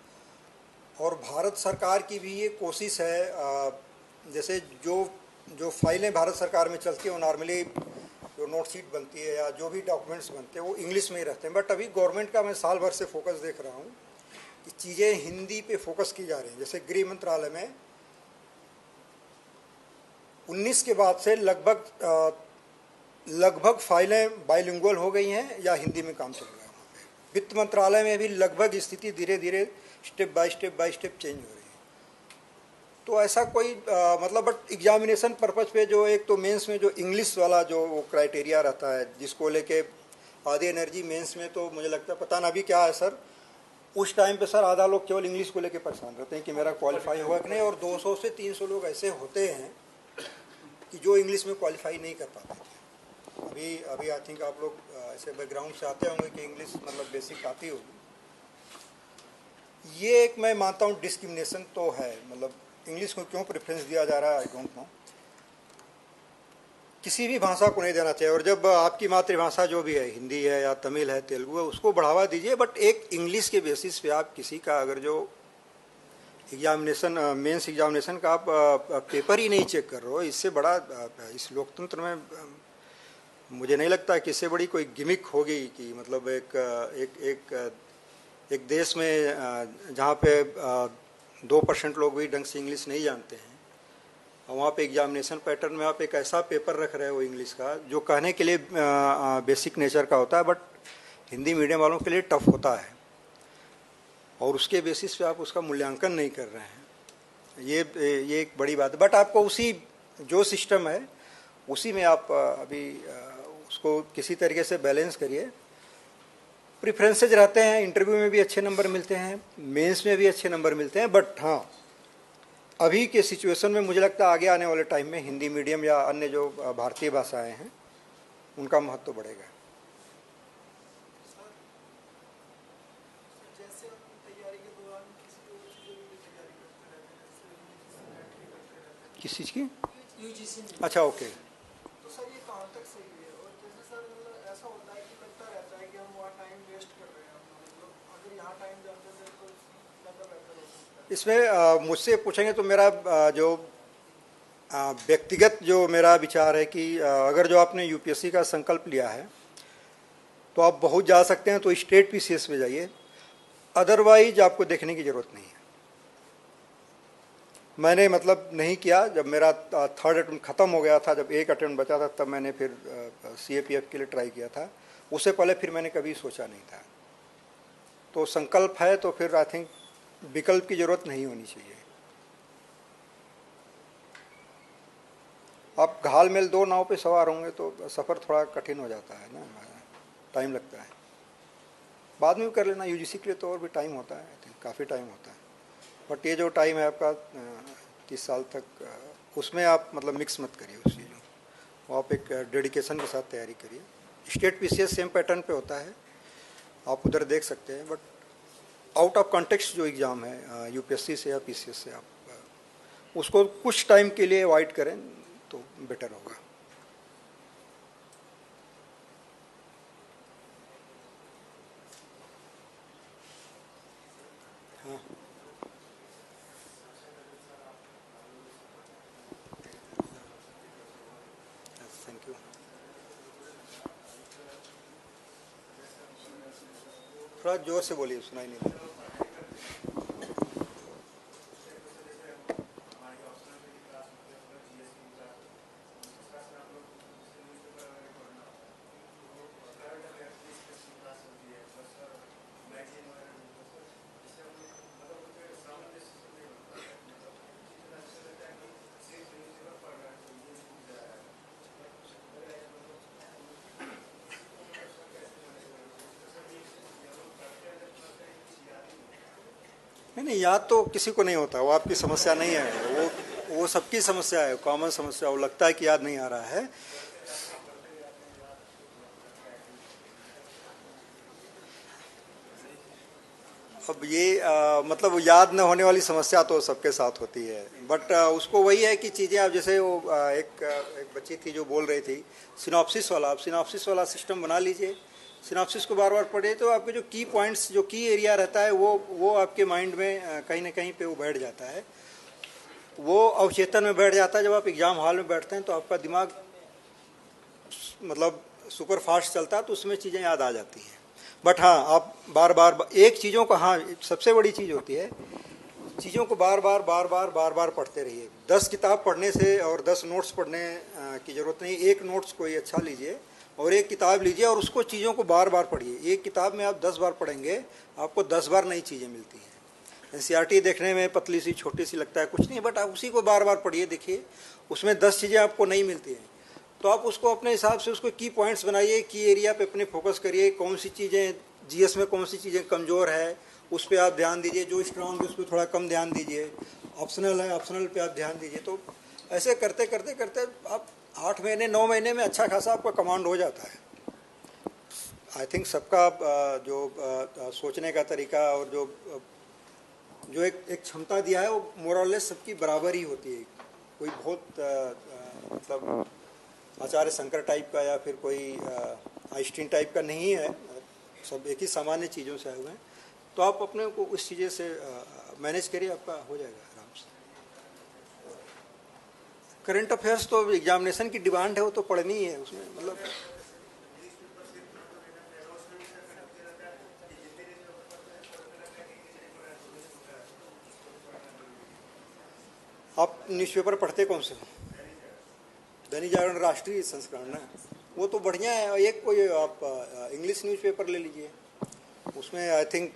और भारत सरकार की भी ये कोशिश है, जैसे जो फाइलें भारत सरकार में चलती हैं वो नॉर्मली जो नोट शीट बनती है या जो भी डॉक्यूमेंट्स बनते हैं वो इंग्लिश में ही रहते हैं। बट अभी गवर्नमेंट का मैं साल भर से फोकस देख रहा हूँ कि चीज़ें हिंदी पे फोकस की जा रही हैं। जैसे गृह मंत्रालय में 19 के बाद से लगभग फाइलें बाइलिंगुअल हो गई हैं या हिंदी में काम चल रहा है। वहाँ पे वित्त मंत्रालय में भी लगभग स्थिति धीरे धीरे स्टेप बाय स्टेप चेंज हो रही है। तो ऐसा कोई मतलब बट एग्जामिनेशन पर्पज पे जो एक तो मेंस में जो इंग्लिश वाला जो वो क्राइटेरिया रहता है जिसको लेके आधी एनर्जी मेंस में, तो मुझे लगता है पता ना अभी क्या है सर, उस टाइम पे सर आधा लोग केवल इंग्लिश को लेके परेशान रहते हैं कि मेरा क्वालिफाई होगा कि नहीं, और 200 से 300 लोग ऐसे होते हैं कि जो इंग्लिश में क्वालिफाई नहीं कर पाते थे। अभी आई थिंक आप लोग ऐसे बैकग्राउंड से आते होंगे कि इंग्लिश मतलब बेसिक आती होगी। ये एक मैं मानता हूँ डिस्क्रिमिनेशन तो है, मतलब इंग्लिश को क्यों प्रेफरेंस दिया जा रहा है आई डोंट नो। किसी भी भाषा को नहीं देना चाहिए, और जब आपकी मातृभाषा जो भी है, हिंदी है या तमिल है, तेलुगु है, उसको बढ़ावा दीजिए। बट एक इंग्लिश के बेसिस पे आप किसी का अगर जो एग्जामिनेशन मेंस एग्जामिनेशन का आप पेपर ही नहीं चेक कर रहे हो, इससे बड़ा इस लोकतंत्र में मुझे नहीं लगता कि इससे बड़ी कोई गिमिक होगी कि मतलब एक देश में जहाँ पे 2% लोग भी ढंग से इंग्लिश नहीं जानते हैं, और वहाँ पे एग्जामिनेशन पैटर्न में आप एक ऐसा पेपर रख रहे हो इंग्लिश का जो कहने के लिए बेसिक नेचर का होता है बट हिंदी मीडियम वालों के लिए टफ होता है, और उसके बेसिस पे आप उसका मूल्यांकन नहीं कर रहे हैं। ये एक बड़ी बात है। बट आपको उसी जो सिस्टम है उसी में आप अभी उसको किसी तरीके से बैलेंस करिए। प्रेफरेंसेज रहते हैं, इंटरव्यू में भी अच्छे नंबर मिलते हैं, मेंस में भी अच्छे नंबर मिलते हैं। बट हाँ, अभी के सिचुएशन में मुझे लगता है आगे आने वाले टाइम में हिंदी मीडियम या अन्य जो भारतीय भाषाएं हैं उनका महत्व बढ़ेगा। जैसे हम तैयारी के दौरान किसी और चीज़ों की भी तैयारी करते रहते हैं, जैसे यूजीसी करते रहते हैं, किस चीज़ की? यूजीसी में। अच्छा, ओके। तो सर ये कहाँ तक सही है? और जैसे सर मतलब ऐसा होता है कि लगता रहता है कि हम वहाँ टाइम वेस्ट कर रहे हैं अपना, मतलब अगर यहाँ टाइम जाते थे तो ज़्यादा बेहतर हो सकता है। इसमें मुझसे पूछेंगे तो मेरा जो व्यक्तिगत जो मेरा विचार है कि अगर जो आपने यूपीएससी का संकल्प लिया है तो आप बहुत जा सकते हैं तो स्टेट पीसीएस में जाइए, अदरवाइज आपको देखने की ज़रूरत नहीं है। मैंने मतलब नहीं किया, जब मेरा थर्ड अटेम्प्ट ख़त्म हो गया था, जब एक अटेम्प्ट बचा था तब मैंने फिर सीएपीएफ के लिए ट्राई किया था। उससे पहले फिर मैंने कभी सोचा नहीं था। तो संकल्प है तो फिर आई थिंक विकल्प की ज़रूरत नहीं होनी चाहिए। आप घाल मेल दो नाव पे सवार होंगे तो सफ़र थोड़ा कठिन हो जाता है ना, टाइम लगता है। बाद में भी कर लेना, यूजीसी के लिए तो और भी टाइम होता है, आई थिंक काफ़ी टाइम होता है। बट ये जो टाइम है आपका 30 साल तक, उसमें आप मतलब मिक्स मत करिए उस चीज़ों को, आप एक डेडिकेशन के साथ तैयारी करिए। स्टेट पीसीएस सेम पैटर्न पे होता है, आप उधर देख सकते हैं। बट आउट ऑफ कॉन्टेक्स्ट जो एग्ज़ाम है यूपीएससी से या पीसीएस से, आप उसको कुछ टाइम के लिए अवॉइड करें तो बेटर होगा। हाँ, थैंक यू। थोड़ा जोर से बोलिए, सुनाई नहीं दे। नहीं, याद तो किसी को नहीं होता, वो आपकी समस्या नहीं है, वो सबकी समस्या है, कॉमन समस्या। वो लगता है कि याद नहीं आ रहा है। अब ये मतलब वो याद न होने वाली समस्या तो सबके साथ होती है, बट उसको वही है कि चीज़ें आप जैसे वो एक बच्ची थी जो बोल रही थी सिनॉप्सिस वाला, आप सिनॉप्सिस वाला सिस्टम बना लीजिए, सिनॉप्सिस को बार बार पढ़िए तो आपके जो की पॉइंट्स, जो की एरिया रहता है वो आपके माइंड में कहीं ना कहीं पे वो बैठ जाता है, वो अवचेतन में बैठ जाता है। जब आप एग्ज़ाम हॉल में बैठते हैं तो आपका दिमाग मतलब सुपर फास्ट चलता है, तो उसमें चीज़ें याद आ जाती हैं। बट हाँ, आप बार बार एक चीज़ों को, हाँ सबसे बड़ी चीज़ होती है, चीज़ों को बार बार पढ़ते रहिए। 10 किताब पढ़ने से और 10 नोट्स पढ़ने की ज़रूरत नहीं। एक नोट्स कोई अच्छा लीजिए और एक किताब लीजिए और उसको चीज़ों को बार बार पढ़िए। एक किताब में आप 10 बार पढ़ेंगे, आपको 10 बार नई चीज़ें मिलती हैं। एनसीईआरटी देखने में पतली सी छोटी सी लगता है, कुछ नहीं, बट आप उसी को बार बार पढ़िए, देखिए उसमें 10 चीज़ें आपको नहीं मिलती हैं, तो आप उसको अपने हिसाब से उसको की पॉइंट्स बनाइए, की एरिया पे अपने फोकस करिए। कौन सी चीज़ें जीएस में, कौन सी चीज़ें कमज़ोर है उस पर आप ध्यान दीजिए, जो स्ट्रांग है उस पर थोड़ा कम ध्यान दीजिए, ऑप्शनल है ऑप्शनल पे आप ध्यान दीजिए। तो ऐसे करते करते करते आप 8 महीने 9 महीने में अच्छा खासा आपका कमांड हो जाता है। आई थिंक सबका जो सोचने का तरीका और जो एक क्षमता दिया है वो मोरलेस सबकी बराबर ही होती है। कोई बहुत मतलब आचार्य शंकर टाइप का या फिर कोई आइंस्टीन टाइप का नहीं है, सब एक ही सामान्य चीज़ों से आए हुए हैं। तो आप अपने को उस चीज़ें से मैनेज करिए, आपका हो जाएगा आराम से। करंट अफेयर्स तो एग्जामिनेशन की डिमांड है, वो तो पढ़नी ही है उसमें, मतलब आप न्यूज़पेपर पढ़ते कौन से हो? दैनिक जागरण राष्ट्रीय संस्करण ना, वो तो बढ़िया है। एक कोई आप इंग्लिश न्यूज़पेपर ले लीजिए, उसमें आई थिंक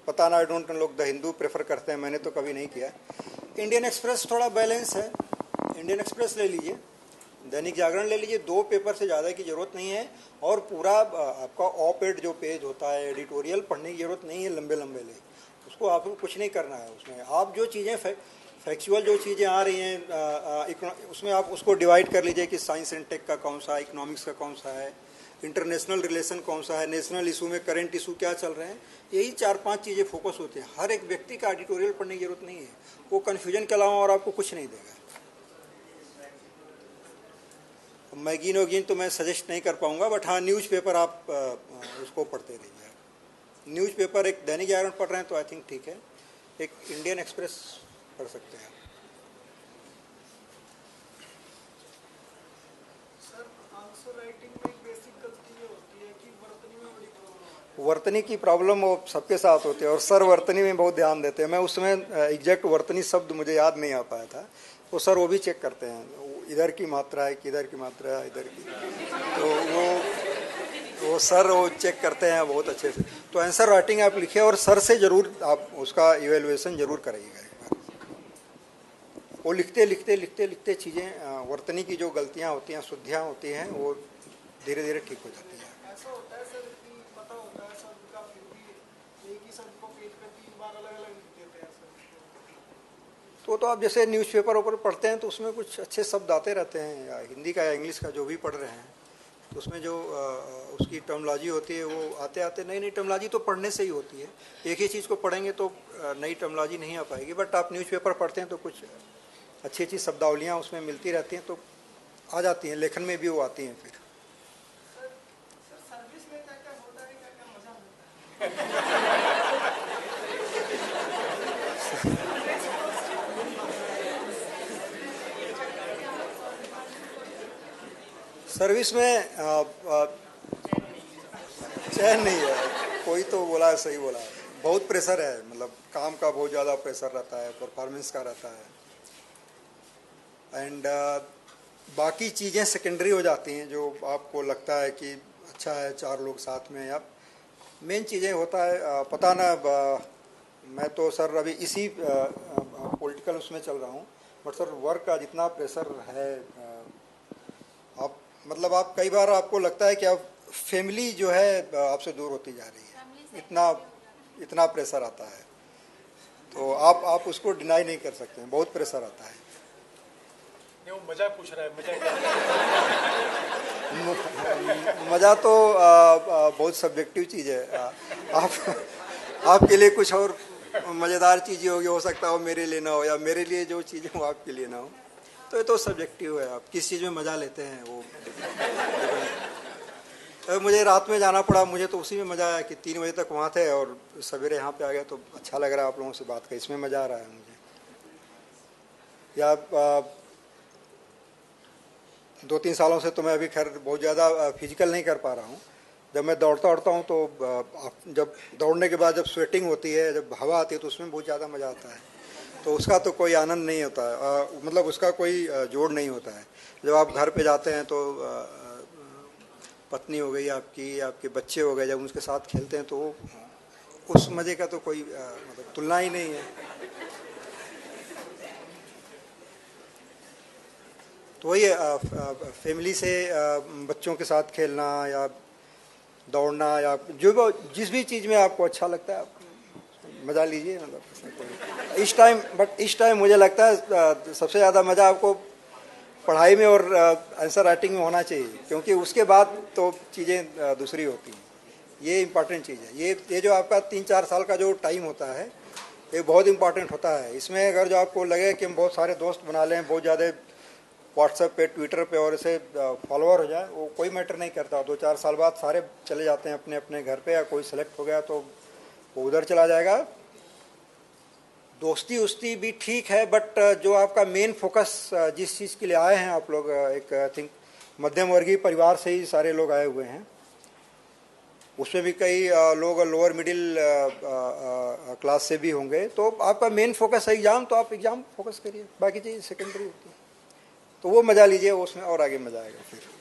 पता ना, आई डोंट नो, लोग द हिंदू प्रेफर करते हैं, मैंने तो कभी नहीं किया। इंडियन एक्सप्रेस थोड़ा बैलेंस है, इंडियन एक्सप्रेस ले लीजिए, दैनिक जागरण ले लीजिए। 2 पेपर से ज़्यादा की ज़रूरत नहीं है। और पूरा आपका ऑप एड जो पेज होता है, एडिटोरियल पढ़ने की ज़रूरत नहीं है, लंबे लंबे ले, उसको आपको कुछ नहीं करना है। उसमें आप जो चीज़ें फैक्चुअल जो चीज़ें आ रही हैं उसमें आप उसको डिवाइड कर लीजिए कि साइंस एंड टेक का कौन सा है, इकोनॉमिक्स का कौन सा है, इंटरनेशनल रिलेशन कौन सा है, नेशनल इशू में करंट इशू क्या चल रहे हैं। यही 4-5 चीज़ें फोकस होती हैं। हर एक व्यक्ति का एडिटोरियल पढ़ने की जरूरत नहीं है, वो कन्फ्यूजन के अलावा और आपको कुछ नहीं देगा। मैगजीन वगीन तो मैं सजेस्ट नहीं कर पाऊंगा, बट हाँ न्यूज़पेपर आप उसको पढ़ते रहिए। न्यूज़पेपर एक दैनिक जागरण पढ़ रहे हैं तो आई थिंक ठीक है, एक इंडियन एक्सप्रेस पढ़ सकते हैं। सर आंसर राइटिंग में एक बेसिक गलती ये होती है कि वर्तनी में बड़ी प्रॉब्लम आती है। वर्तनी की प्रॉब्लम वो सबके साथ होती है, और सर वर्तनी में बहुत ध्यान देते हैं। मैं उसमें एग्जैक्ट वर्तनी शब्द मुझे याद नहीं आ पाया था, तो सर वो भी चेक करते हैं, इधर की मात्रा है, किधर की मात्रा है, इधर की, तो वो सर वो चेक करते हैं बहुत अच्छे से। तो आंसर राइटिंग आप लिखिए और सर से ज़रूर आप उसका इवेलुएशन ज़रूर कराइएगा। वो लिखते लिखते लिखते लिखते चीज़ें, वर्तनी की जो गलतियाँ होती हैं, शुद्धियाँ होती हैं, वो धीरे धीरे ठीक हो जाती हैं। ऐसा होता है सर कि पता होता है शब्द का, फिर भी एक ही शब्द को पेज पे 3 बार अलग अलग लिख देते हैं सर। तो आप जैसे न्यूज़पेपर ऊपर पढ़ते हैं तो उसमें कुछ अच्छे शब्द आते रहते हैं, या हिंदी का या इंग्लिश का जो भी पढ़ रहे हैं, तो उसमें जो उसकी टर्मोलॉजी होती है वो आते आते नई नई टर्मोलॉजी तो पढ़ने से ही होती है। एक ही चीज़ को पढ़ेंगे तो नई टर्मोलॉजी नहीं आ पाएगी, बट आप न्यूज़पेपर पढ़ते हैं तो कुछ अच्छी अच्छी शब्दावलियाँ उसमें मिलती रहती हैं, तो आ जाती हैं, लेखन में भी वो आती हैं। फिर सर्विस में क्या क्या होता है, क्या क्या मजा मिलता है? सर्विस में चैन नहीं है, कोई तो बोला है, सही बोला है, बहुत प्रेशर है, मतलब काम का बहुत ज़्यादा प्रेशर रहता है, परफॉर्मेंस का रहता है, एंड बाकी चीज़ें सेकेंडरी हो जाती हैं। जो आपको लगता है कि अच्छा है 4 लोग साथ में, या मेन चीज़ें होता है पता ना। मैं तो सर अभी इसी पॉलिटिकल उसमें चल रहा हूँ, बट सर वर्क का जितना प्रेशर है, आप मतलब आप कई बार आपको लगता है कि आप फैमिली जो है आपसे दूर होती जा रही है, इतना प्रेशर आता है। तो आप उसको डिनाई नहीं कर सकते हैं, बहुत प्रेशर आता है। वो मजा पूछ रहा है, मज़ा तो बहुत सब्जेक्टिव चीज़ है। आप आपके लिए कुछ और मज़ेदार चीज़ें होगी, हो सकता हो मेरे लिए ना हो, या मेरे लिए जो चीज़ें वो आपके लिए ना हो। तो ये तो सब्जेक्टिव है, आप किस चीज़ में मज़ा लेते हैं वो। मुझे रात में जाना पड़ा, मुझे तो उसी में मज़ा आया कि 3 बजे तक वहाँ थे और सवेरे यहाँ पे आ गया, तो अच्छा लग रहा है आप लोगों से बात कर, इसमें मज़ा आ रहा है मुझे। या 2-3 सालों से तो मैं अभी खैर बहुत ज़्यादा फिजिकल नहीं कर पा रहा हूँ। जब मैं दौड़ता हूँ तो जब दौड़ने के बाद जब स्वेटिंग होती है, जब हवा आती है, तो उसमें बहुत ज़्यादा मज़ा आता है। तो उसका तो कोई आनंद नहीं होता है, मतलब उसका कोई जोड़ नहीं होता है। जब आप घर पे जाते हैं तो पत्नी हो गई आपकी, आपके बच्चे हो गए, जब उनके साथ खेलते हैं तो उस मज़े का तो कोई मतलब तुलना ही नहीं है। तो वही फैमिली से बच्चों के साथ खेलना या दौड़ना या जो जिस भी चीज़ में आपको अच्छा लगता है आप मज़ा लीजिए। मतलब इस टाइम मुझे लगता है सबसे ज़्यादा मज़ा आपको पढ़ाई में और आंसर राइटिंग में होना चाहिए, क्योंकि उसके बाद तो चीज़ें दूसरी होती हैं। ये इम्पॉर्टेंट चीज़ है। ये जो आपका 3-4 साल का जो टाइम होता है, ये बहुत इम्पॉर्टेंट होता है। इसमें अगर जो आपको लगे कि हम बहुत सारे दोस्त बना लें, बहुत ज़्यादा व्हाट्सएप पे, ट्विटर पे और ऐसे फॉलोअर हो जाए, वो कोई मैटर नहीं करता। 2-4 साल बाद सारे चले जाते हैं अपने अपने घर पे, या कोई सेलेक्ट हो गया तो वो उधर चला जाएगा। दोस्ती उस्ती भी ठीक है, बट जो आपका मेन फोकस जिस चीज़ के लिए आए हैं आप लोग, एक आई थिंक मध्यम वर्गीय परिवार से ही सारे लोग आए हुए हैं। उसमें भी कई लोग लोअर मिडिल क्लास से भी होंगे। तो आपका मेन फोकस है एग्ज़ाम, तो आप एग्ज़ाम फोकस करिए, बाकी चीज़ सेकेंडरी होती है। तो वो मज़ा लीजिए, उसमें और आगे मज़ा आएगा फिर।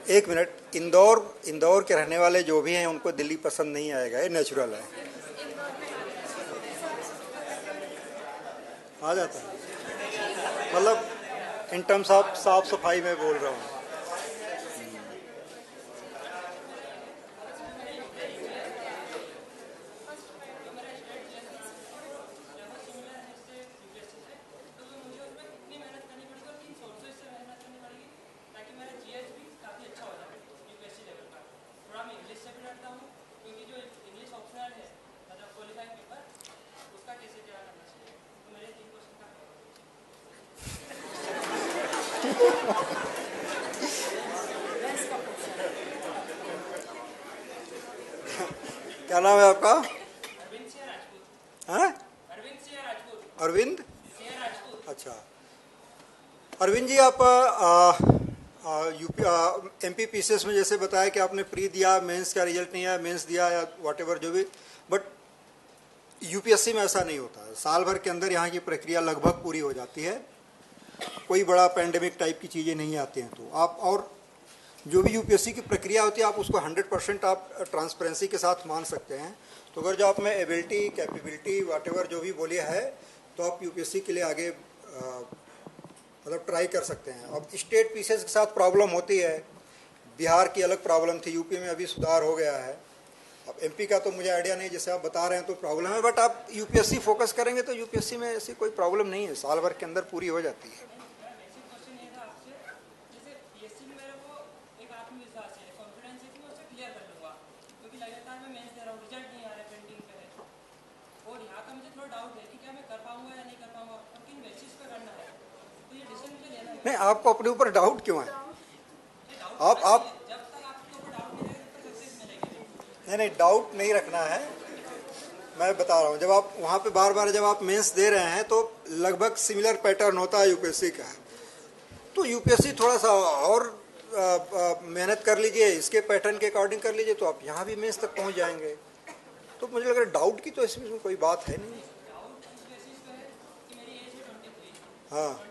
एक मिनट, इंदौर के रहने वाले जो भी हैं उनको दिल्ली पसंद नहीं आएगा, ये नेचुरल है। आ जाता है, मतलब इन टर्म्स ऑफ साफ सफाई में बोल रहा हूँ। क्या नाम है आपका? हाँ? अरविंद। अच्छा, अरविंद जी, आप MP PCS में जैसे बताया कि आपने प्री दिया, मेंस का रिजल्ट नहीं आया, मेंस दिया या व्हाटएवर जो भी, बट UPSC में ऐसा नहीं होता है। साल भर के अंदर यहाँ की प्रक्रिया लगभग पूरी हो जाती है, कोई बड़ा पैंडेमिक टाइप की चीज़ें नहीं आती हैं। तो आप, और जो भी UPSC की प्रक्रिया होती है, आप उसको 100% आप ट्रांसपेरेंसी के साथ मान सकते हैं। तो अगर जो आप में एबिलिटी, कैपेबिलिटी, व्हाटएवर जो भी बोलिए है, तो आप UPSC के लिए आगे मतलब ट्राई कर सकते हैं। अब स्टेट PCS के साथ प्रॉब्लम होती है, बिहार की अलग प्रॉब्लम थी, यूपी में अभी सुधार हो गया है। अब MP का तो मुझे आइडिया नहीं, जैसे आप बता रहे हैं तो प्रॉब्लम है, बट आप UPSC फोकस करेंगे तो UPSC में ऐसी कोई प्रॉब्लम नहीं है, साल भर के अंदर पूरी हो जाती है। नहीं, आपको अपने ऊपर डाउट क्यों है? आप नहीं, डाउट नहीं रखना है। मैं बता रहा हूँ, जब आप वहाँ पे बार बार जब आप मेंस दे रहे हैं तो लगभग सिमिलर पैटर्न होता है यूपीएससी का। तो यूपीएससी थोड़ा सा और मेहनत कर लीजिए, इसके पैटर्न के अकॉर्डिंग कर लीजिए, तो आप यहाँ भी मेंस तक पहुँच जाएंगे। तो मुझे लग रहा है डाउट की तो इसमें कोई बात है नहीं। हाँ,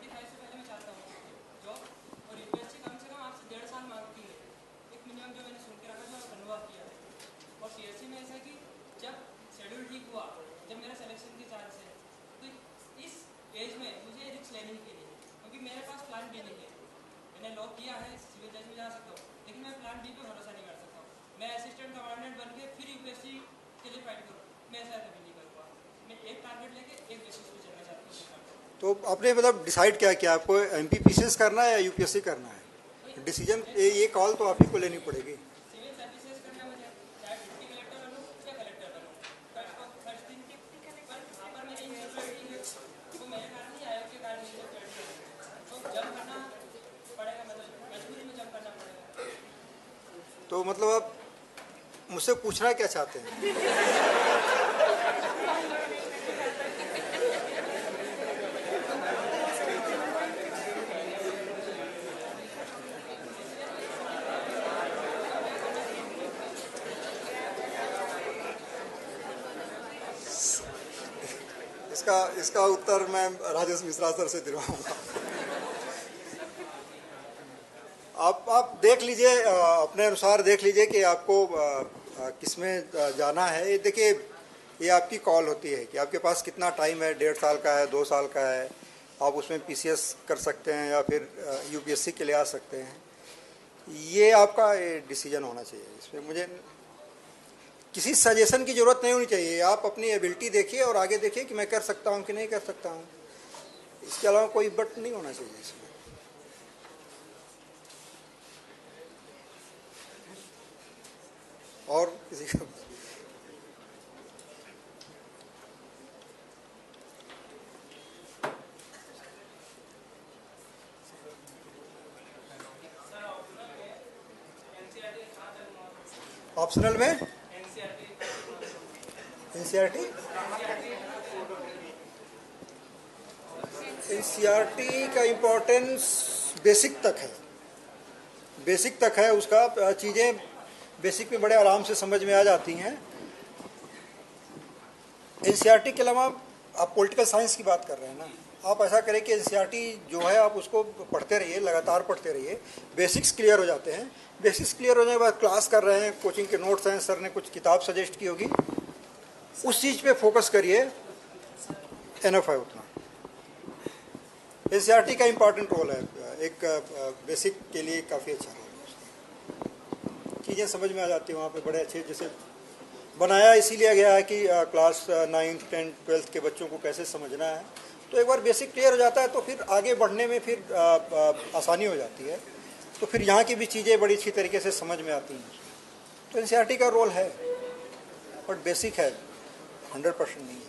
तो आपने मतलब डिसाइड क्या किया, आपको एमपीपीसीएस करना है या यूपीएससी करना है? डिसीजन ये कॉल तो आप ही को लेनी पड़ेगी। तो मतलब आप मुझसे पूछना क्या चाहते हैं? इसका उत्तर मैं राजेश मिश्रा सर से दिलवाऊंगा। आप देख लीजिए, अपने अनुसार देख लीजिए कि आपको किसमें जाना है। ये देखिए, ये आपकी कॉल होती है कि आपके पास कितना टाइम है, 1.5 साल का है, 2 साल का है। आप उसमें पीसीएस कर सकते हैं या फिर यूपीएससी के लिए आ सकते हैं। ये आपका डिसीजन होना चाहिए। इसमें मुझे किसी सजेशन की ज़रूरत नहीं होनी चाहिए। आप अपनी एबिलिटी देखिए और आगे देखिए कि मैं कर सकता हूँ कि नहीं कर सकता हूँ। इसके अलावा कोई बट नहीं होना चाहिए इसमें। और किसी का ऑप्शनल में एनसीईआरटी का इम्पोर्टेंस बेसिक तक है। बेसिक तक है उसका, चीज़ें बेसिक में बड़े आराम से समझ में आ जाती हैं। एनसीईआरटी के अलावा आप पॉलिटिकल साइंस की बात कर रहे हैं ना, आप ऐसा करें कि एनसीईआरटी जो है आप उसको पढ़ते रहिए, लगातार पढ़ते रहिए। बेसिक्स क्लियर हो जाते हैं। बेसिक्स क्लियर होने के बाद क्लास कर रहे हैं, कोचिंग के नोट्स हैं, सर ने कुछ किताब सजेस्ट की होगी, उस चीज़ पे फोकस करिए। एनएफ है उतना। एनसीईआरटी का इम्पॉर्टेंट रोल है, एक बेसिक के लिए काफ़ी अच्छा रोल है। चीज़ें समझ में आ जाती हैं वहाँ पे बड़े अच्छे। जैसे बनाया इसीलिए गया है कि क्लास 9th 10th 12th के बच्चों को कैसे समझना है। तो एक बार बेसिक क्लियर हो जाता है तो फिर आगे बढ़ने में फिर आसानी हो जाती है। तो फिर यहाँ की भी चीज़ें बड़ी अच्छी तरीके से समझ में आती हैं। तो एनसीईआरटी का रोल है, बट बेसिक है, 100% नहीं है।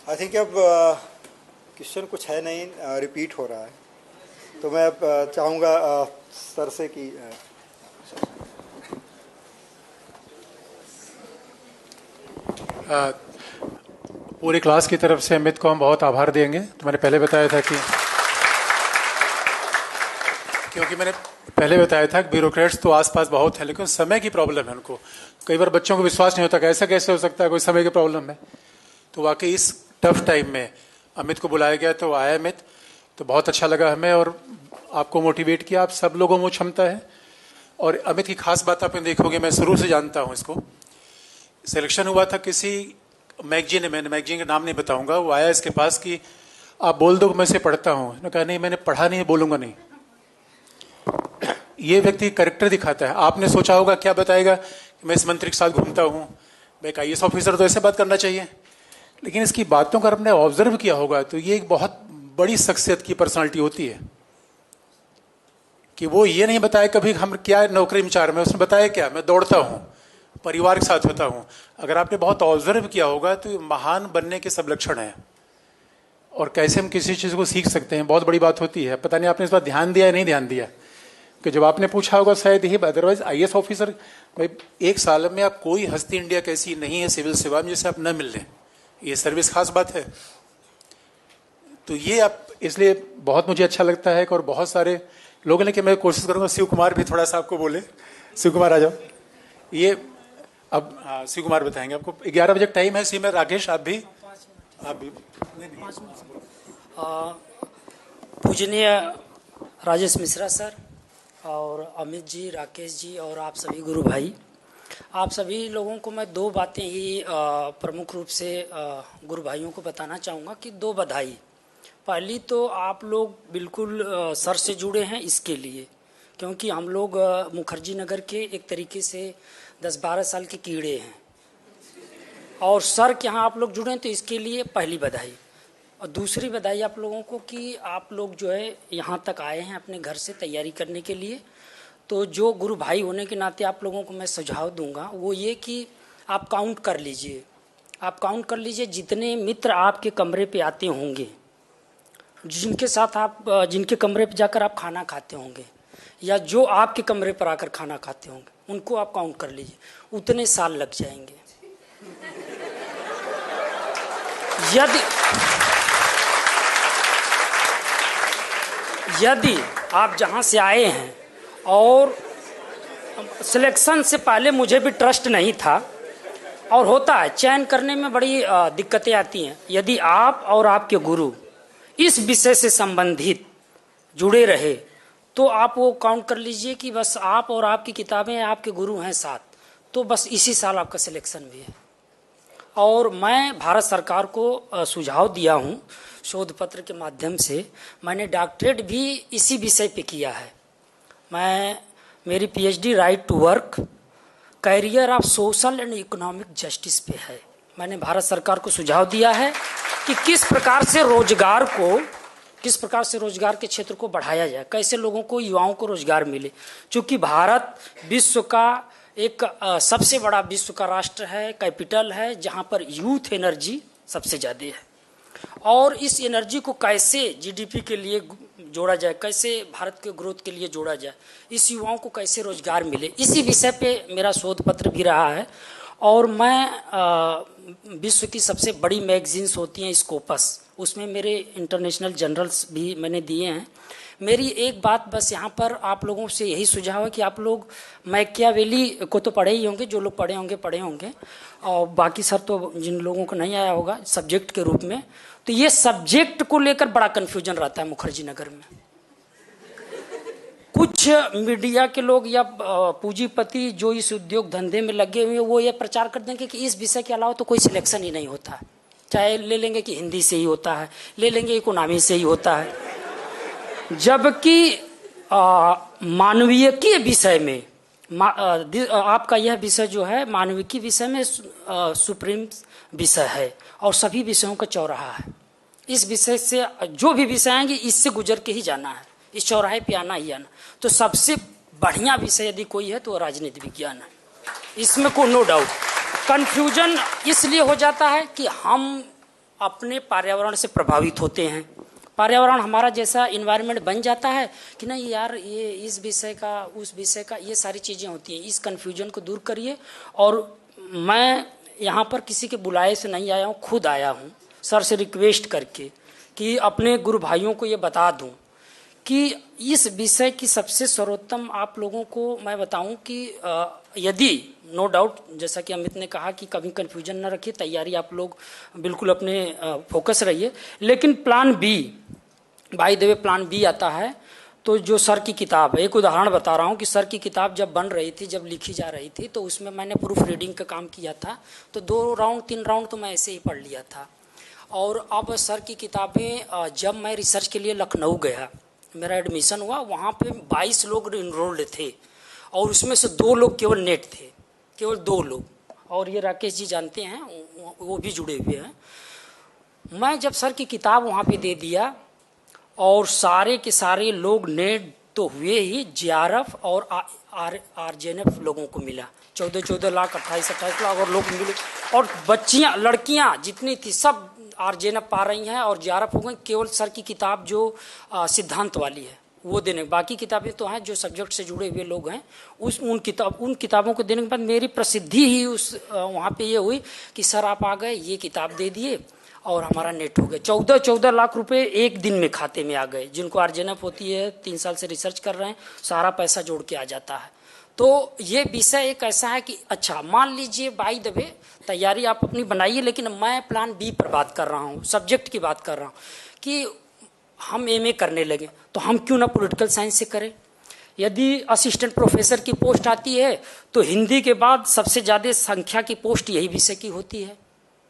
आई थिंक अब क्वेश्चन कुछ है नहीं, रिपीट हो रहा है। तो मैं अब चाहूँगा सर से कि पूरी क्लास की तरफ से अमित को हम बहुत आभार देंगे। तो मैंने पहले बताया था कि ब्यूरोक्रेट्स तो आसपास बहुत है, लेकिन समय की प्रॉब्लम है उनको। कई बार बच्चों को विश्वास नहीं होता कि ऐसा कैसे हो सकता है, कोई समय की प्रॉब्लम है। तो वाकई इस टफ टाइम में अमित को बुलाया गया, तो आया अमित, तो बहुत अच्छा लगा हमें और आपको मोटिवेट किया। आप सब लोगों में क्षमता है। और अमित की खास बात आपने देखोगे, मैं शुरू से जानता हूँ इसको। सिलेक्शन हुआ था किसी मैगजीन में, मैंने मैगजीन का नाम नहीं बताऊंगा। वो आया इसके पास कि आप बोल दो मैं इसे पढ़ता हूँ। उसने कहा नहीं, मैंने पढ़ा नहीं, बोलूंगा नहीं। ये व्यक्ति करेक्टर दिखाता है। आपने सोचा होगा क्या बताएगा कि मैं इस मंत्री के साथ घूमता हूँ, मैं एक IAS ऑफिसर, तो ऐसे बात करना चाहिए। लेकिन इसकी बातों का आपने ऑब्जर्व किया होगा तो ये एक बहुत बड़ी शख्सियत की पर्सनालिटी होती है कि वो ये नहीं बताया कभी हम क्या नौकरी में चाह रहे हैं। उसने बताया क्या, मैं दौड़ता हूँ, परिवार के साथ होता हूँ। अगर आपने बहुत ऑब्जर्व किया होगा तो महान बनने के सब लक्षण हैं, और कैसे हम किसी चीज़ को सीख सकते हैं बहुत बड़ी बात होती है। पता नहीं आपने इस बार ध्यान दिया या नहीं ध्यान दिया, कि जब आपने पूछा होगा शायद ही, अदरवाइज IAS ऑफिसर भाई 1 साल में आप कोई हस्ती इंडिया कैसी नहीं है सिविल सेवा में जिससे आप न मिल लें, ये सर्विस खास बात है। तो ये आप इसलिए बहुत मुझे अच्छा लगता है, और बहुत सारे लोगों ने कि मैं कोशिश करूंगा शिव कुमार भी थोड़ा सा आपको बोले। शिव कुमार आ जाओ। ये अब हाँ, शिव कुमार बताएंगे आपको। 11 बजे टाइम है। सी में राकेश आप भी पूजनीय राजेश मिश्रा सर और अमित जी, राकेश जी और आप सभी गुरु भाई, आप सभी लोगों को मैं 2 बातें ही प्रमुख रूप से गुरु भाइयों को बताना चाहूँगा कि 2 बधाई। पहली तो आप लोग बिल्कुल सर से जुड़े हैं इसके लिए, क्योंकि हम लोग मुखर्जी नगर के एक तरीके से 10-12 साल के कीड़े हैं, और सर के यहाँ आप लोग जुड़े हैं, तो इसके लिए पहली बधाई। और दूसरी बधाई आप लोगों को कि आप लोग जो है यहाँ तक आए हैं अपने घर से तैयारी करने के लिए। तो जो गुरु भाई होने के नाते आप लोगों को मैं सुझाव दूंगा वो ये कि आप काउंट कर लीजिए, आप काउंट कर लीजिए जितने मित्र आपके कमरे पे आते होंगे, जिनके साथ आप जिनके कमरे पे जाकर आप खाना खाते होंगे, या जो आपके कमरे पर आकर खाना खाते होंगे, उनको आप काउंट कर लीजिए, उतने साल लग जाएंगे। यदि आप जहाँ से आए हैं, और सिलेक्शन से पहले मुझे भी ट्रस्ट नहीं था, और होता है चयन करने में बड़ी दिक्कतें आती हैं। यदि आप और आपके गुरु इस विषय से संबंधित जुड़े रहे तो आप वो काउंट कर लीजिए कि बस आप और आपकी किताबें, आपके गुरु हैं साथ, तो बस इसी साल आपका सिलेक्शन भी है। और मैं भारत सरकार को सुझाव दिया हूँ शोध पत्र के माध्यम से, मैंने डॉक्टरेट भी इसी विषय पे किया है। मेरी PhD right to work career of social and economic justice पे है। मैंने भारत सरकार को सुझाव दिया है कि किस प्रकार से रोजगार के क्षेत्र को बढ़ाया जाए, कैसे लोगों को, युवाओं को रोजगार मिले। चूंकि भारत विश्व का एक सबसे बड़ा विश्व का राष्ट्र है, कैपिटल है, जहां पर यूथ एनर्जी सबसे ज़्यादा है, और इस एनर्जी को कैसे GDP के लिए जोड़ा जाए, कैसे भारत के ग्रोथ के लिए जोड़ा जाए, इस युवाओं को कैसे रोजगार मिले, इसी विषय पे मेरा शोध पत्र भी रहा है। और मैं विश्व की सबसे बड़ी मैगजीन्स होती हैं स्कोपस, उसमें मेरे इंटरनेशनल जर्नल्स भी मैंने दिए हैं। मेरी एक बात बस यहाँ पर आप लोगों से यही सुझाव है कि आप लोग मैकियावेली को तो पढ़े ही होंगे, जो लोग पढ़े होंगे, और बाकी सर तो जिन लोगों को नहीं आया होगा सब्जेक्ट के रूप में, तो ये सब्जेक्ट को लेकर बड़ा कन्फ्यूजन रहता है मुखर्जी नगर में। कुछ मीडिया के लोग या पूंजीपति जो इस उद्योग धंधे में लगे हुए हैं वो ये प्रचार कर देंगे कि इस विषय के अलावा तो कोई सिलेक्शन ही नहीं होता है, चाहे ले लेंगे कि हिंदी से ही होता है, ले लेंगे इकोनॉमी से ही होता है, जबकि मानवीय विषय में आपका यह विषय जो है मानविकी विषय में सुप्रीम विषय है, और सभी विषयों का चौराहा है। इस विषय से जो भी विषय आएंगे इससे गुजर के ही जाना है, इस चौराहे पे आना ही आना। तो सबसे बढ़िया विषय यदि कोई है तो राजनीति विज्ञान है, इसमें कोई नो डाउट। कंफ्यूजन इसलिए हो जाता है कि हम अपने पर्यावरण से प्रभावित होते हैं, पर्यावरण हमारा जैसा इन्वायरमेंट बन जाता है कि नहीं यार ये इस विषय का उस विषय का, ये सारी चीज़ें होती हैं। इस कन्फ्यूजन को दूर करिए। और मैं यहाँ पर किसी के बुलाए से नहीं आया हूँ, खुद आया हूँ सर से रिक्वेस्ट करके कि अपने गुरु भाइयों को ये बता दूँ कि इस विषय की सबसे सर्वोत्तम आप लोगों को मैं बताऊं कि यदि नो डाउट जैसा कि अमित ने कहा कि कभी कन्फ्यूजन न रखिए, तैयारी आप लोग बिल्कुल अपने फोकस रहिए। लेकिन plan B, by the way plan B आता है। तो जो सर की किताब है, एक उदाहरण बता रहा हूँ कि सर की किताब जब बन रही थी, जब लिखी जा रही थी, तो उसमें मैंने प्रूफ रीडिंग का काम किया था। तो 2 राउंड 3 राउंड तो मैं ऐसे ही पढ़ लिया था। और अब सर की किताबें जब मैं रिसर्च के लिए लखनऊ गया, मेरा एडमिशन हुआ, वहाँ पे 22 लोग इनरोल्ड थे, और उसमें से 2 लोग केवल नेट थे, केवल 2 लोग। और ये राकेश जी जानते हैं, वो भी जुड़े हुए हैं। मैं जब सर की किताब वहाँ पे दे दिया और सारे के सारे लोग नेट तो हुए ही JRF और RJNF लोगों को मिला। 14 लाख 28 लाख और लोग मिले। और बच्चियां लड़कियां जितनी थी सब RJNF पा रही हैं और JRF हो गई। केवल सर की किताब जो सिद्धांत वाली है वो देने, बाकी किताबें तो हैं जो सब्जेक्ट से जुड़े हुए लोग हैं उन किताबों को देने के बाद मेरी प्रसिद्धि ही उस वहाँ पे ये हुई कि सर आप आ गए, ये किताब दे दिए और हमारा नेट हो गया। 14 लाख रुपए एक दिन में खाते में आ गए। जिनको RJNF होती है 3 साल से रिसर्च कर रहे हैं, सारा पैसा जोड़ के आ जाता है। तो ये विषय एक ऐसा है कि अच्छा मान लीजिए बाय द वे तैयारी आप अपनी बनाइए, लेकिन मैं प्लान B पर बात कर रहा हूँ, सब्जेक्ट की बात कर रहा हूँ कि हम MA करने लगे तो हम क्यों ना पॉलिटिकल साइंस से करें। यदि असिस्टेंट प्रोफेसर की पोस्ट आती है तो हिंदी के बाद सबसे ज़्यादा संख्या की पोस्ट यही विषय की होती है।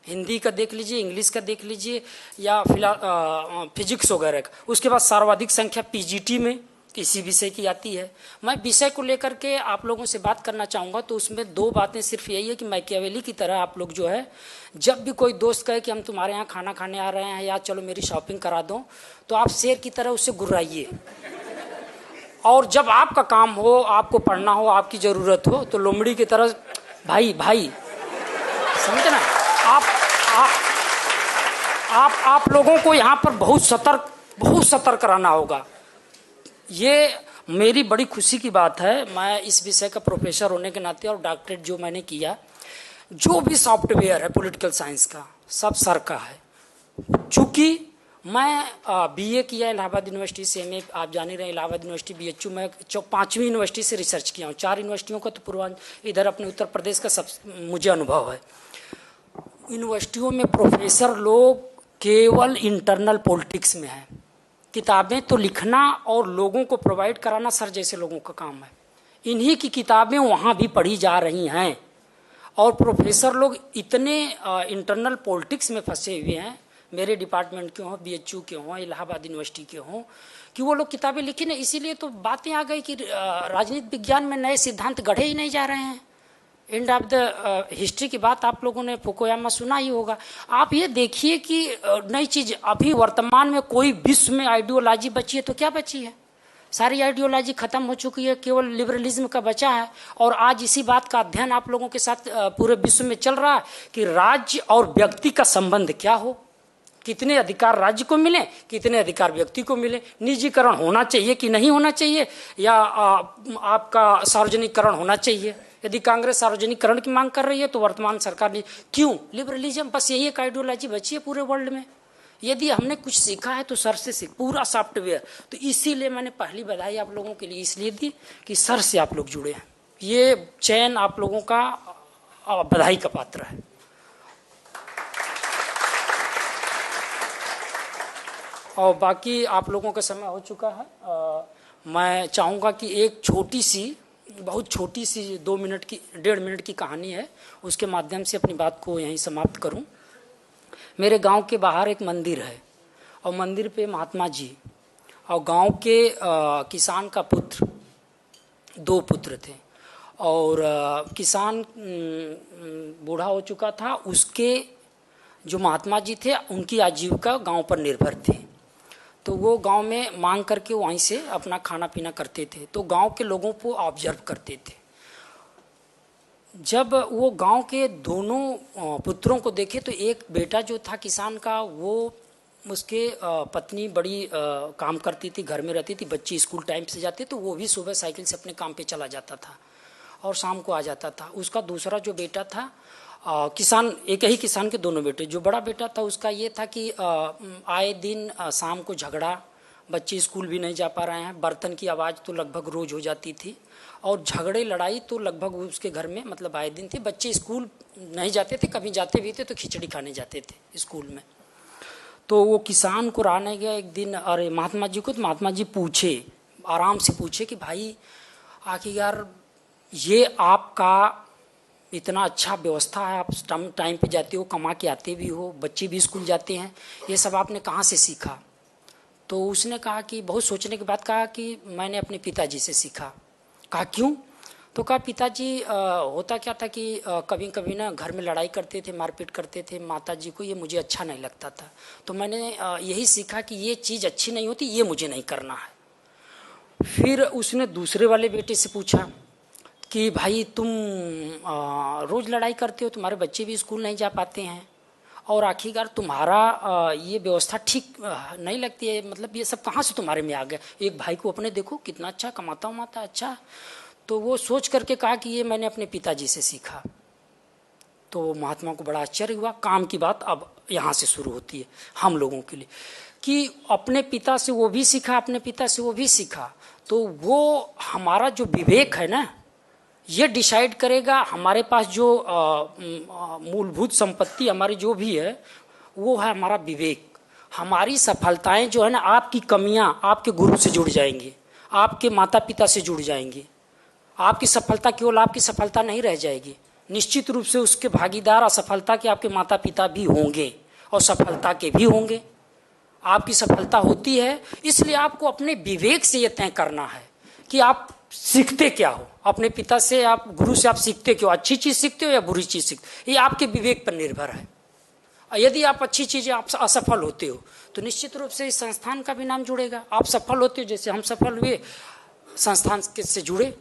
हिंदी का देख लीजिए, इंग्लिश का देख लीजिए या फिलहाल फिजिक्स वगैरह का। उसके बाद सर्वाधिक संख्या PGT में किसी विषय की आती है। मैं विषय को लेकर के आप लोगों से बात करना चाहूँगा तो उसमें 2 बातें सिर्फ यही है कि मैकियावेली की तरह आप लोग जो है जब भी कोई दोस्त कहे कि हम तुम्हारे यहाँ खाना खाने आ रहे हैं या चलो मेरी शॉपिंग करा दो, तो आप शेर की तरह उससे गुर्राइए। और जब आपका काम हो, आपको पढ़ना हो, आपकी ज़रूरत हो तो लोमड़ी की तरह भाई भाई समझे ना। आप लोगों को यहाँ पर बहुत सतर्क रहना होगा। ये मेरी बड़ी खुशी की बात है। मैं इस विषय का प्रोफेसर होने के नाते और डॉक्टरेट जो मैंने किया, जो भी सॉफ्टवेयर है पॉलिटिकल साइंस का सब सर का है। चूँकि मैं BA किया इलाहाबाद यूनिवर्सिटी से, MA आप जान ही रहे इलाहाबाद यूनिवर्सिटी, BHU मैं 5वीं यूनिवर्सिटी से रिसर्च किया हूँ। 4 यूनिवर्सिटियों का तो पूर्वांचल इधर अपने उत्तर प्रदेश का सब मुझे अनुभव है। यूनिवर्सिटियों में प्रोफेसर लोग केवल इंटरनल पॉलिटिक्स में हैं। किताबें तो लिखना और लोगों को प्रोवाइड कराना सर जैसे लोगों का काम है। इन्हीं की किताबें वहाँ भी पढ़ी जा रही हैं और प्रोफेसर लोग इतने इंटरनल पॉलिटिक्स में फंसे हुए हैं, मेरे डिपार्टमेंट के हों, BHU के हों, इलाहाबाद यूनिवर्सिटी के हों, कि वो लोग किताबें लिखे ना। इसीलिए तो बातें आ गई कि राजनीति विज्ञान में नए सिद्धांत गढ़े ही नहीं जा रहे हैं। एंड ऑफ द हिस्ट्री की बात आप लोगों ने फुकुयामा सुना ही होगा। आप ये देखिए कि नई चीज़ अभी वर्तमान में कोई विश्व में आइडियोलॉजी बची है तो क्या बची है? सारी आइडियोलॉजी खत्म हो चुकी है, केवल लिबरलिज्म का बचा है। और आज इसी बात का अध्ययन आप लोगों के साथ पूरे विश्व में चल रहा है कि राज्य और व्यक्ति का संबंध क्या हो, कितने अधिकार राज्य को मिले, कितने अधिकार व्यक्ति को मिले, निजीकरण होना चाहिए कि नहीं होना चाहिए, या आपका सार्वजनिकरण होना चाहिए। यदि कांग्रेस सार्वजनिकरण की मांग कर रही है तो वर्तमान सरकार ने क्यों? लिबरलिज्म, बस यही एक आइडियोलॉजी बची है पूरे वर्ल्ड में। यदि हमने कुछ सीखा है तो सर से सीख, पूरा सॉफ्टवेयर। तो इसीलिए मैंने पहली बधाई आप लोगों के लिए इसलिए दी कि सर से आप लोग जुड़े हैं। ये चयन आप लोगों का बधाई का पात्र है। और बाकी आप लोगों का समय हो चुका है। मैं चाहूँगा कि एक छोटी सी, बहुत छोटी सी 2 मिनट की 1.5 मिनट की कहानी है, उसके माध्यम से अपनी बात को यहीं समाप्त करूं। मेरे गांव के बाहर एक मंदिर है और मंदिर पे महात्मा जी और गांव के किसान का पुत्र, 2 पुत्र थे। और किसान बूढ़ा हो चुका था, उसके जो महात्मा जी थे उनकी आजीविका गांव पर निर्भर थी। तो वो गांव में मांग करके वहीं से अपना खाना पीना करते थे। तो गांव के लोगों को ऑब्जर्व करते थे। जब वो गांव के दोनों पुत्रों को देखे तो एक बेटा जो था किसान का, वो उसके पत्नी बड़ी काम करती थी, घर में रहती थी, बच्चे स्कूल टाइम से जाते तो वो भी सुबह साइकिल से अपने काम पे चला जाता था और शाम को आ जाता था। उसका दूसरा जो बेटा था, किसान, एक ही किसान के दोनों बेटे, जो बड़ा बेटा था उसका ये था कि आए दिन शाम को झगड़ा, बच्चे स्कूल भी नहीं जा पा रहे हैं, बर्तन की आवाज़ तो लगभग रोज़ हो जाती थी और झगड़े लड़ाई तो लगभग उसके घर में मतलब आए दिन थे। बच्चे स्कूल नहीं जाते थे, कभी जाते भी थे तो खिचड़ी खाने जाते थे स्कूल में। तो वो किसान को रहने गया एक दिन, अरे महात्मा जी को, तो महात्मा जी पूछे, आराम से पूछे कि भाई आखिर यार ये आपका इतना अच्छा व्यवस्था है, आप टाइम पे जाते हो, कमा के आते भी हो, बच्चे भी स्कूल जाते हैं, ये सब आपने कहाँ से सीखा? तो उसने कहा कि बहुत सोचने के बाद कहा कि मैंने अपने पिताजी से सीखा। कहा क्यों? तो कहा पिताजी होता क्या था कि कभी कभी ना घर में लड़ाई करते थे, मारपीट करते थे माता जी को, ये मुझे अच्छा नहीं लगता था। तो मैंने यही सीखा कि ये चीज़ अच्छी नहीं होती, ये मुझे नहीं करना है। फिर उसने दूसरे वाले बेटे से पूछा कि भाई तुम रोज़ लड़ाई करते हो, तुम्हारे बच्चे भी स्कूल नहीं जा पाते हैं, और आखिरकार तुम्हारा ये व्यवस्था ठीक नहीं लगती है, मतलब ये सब कहाँ से तुम्हारे में आ गया? एक भाई को अपने देखो कितना अच्छा कमाता उमाता अच्छा। तो वो सोच करके कहा कि ये मैंने अपने पिताजी से सीखा। तो महात्मा को बड़ा आश्चर्य हुआ। काम की बात अब यहाँ से शुरू होती है हम लोगों के लिए, कि अपने पिता से वो भी सीखा, अपने पिता से वो भी सीखा। तो वो हमारा जो विवेक है ना, ये डिसाइड करेगा हमारे पास जो मूलभूत संपत्ति हमारी जो भी है, वो है हमारा विवेक। हमारी सफलताएं जो है ना, आपकी कमियां आपके गुरु से जुड़ जाएंगी, आपके माता पिता से जुड़ जाएंगी। आपकी सफलता केवल आपकी सफलता नहीं रह जाएगी, निश्चित रूप से उसके भागीदार असफलता के आपके माता पिता भी होंगे और सफलता के भी होंगे। आपकी सफलता होती है, इसलिए आपको अपने विवेक से ये तय करना है कि आप सीखते क्या हो। अपने पिता से, आप गुरु से आप सीखते क्यों, अच्छी चीज सीखते हो या बुरी चीज सीखते हो, ये आपके विवेक पर निर्भर है। यदि आप अच्छी चीजें आप असफल होते हो तो निश्चित रूप से इस संस्थान का भी नाम जुड़ेगा। आप सफल होते हो, जैसे हम सफल हुए, संस्थान से जुड़े,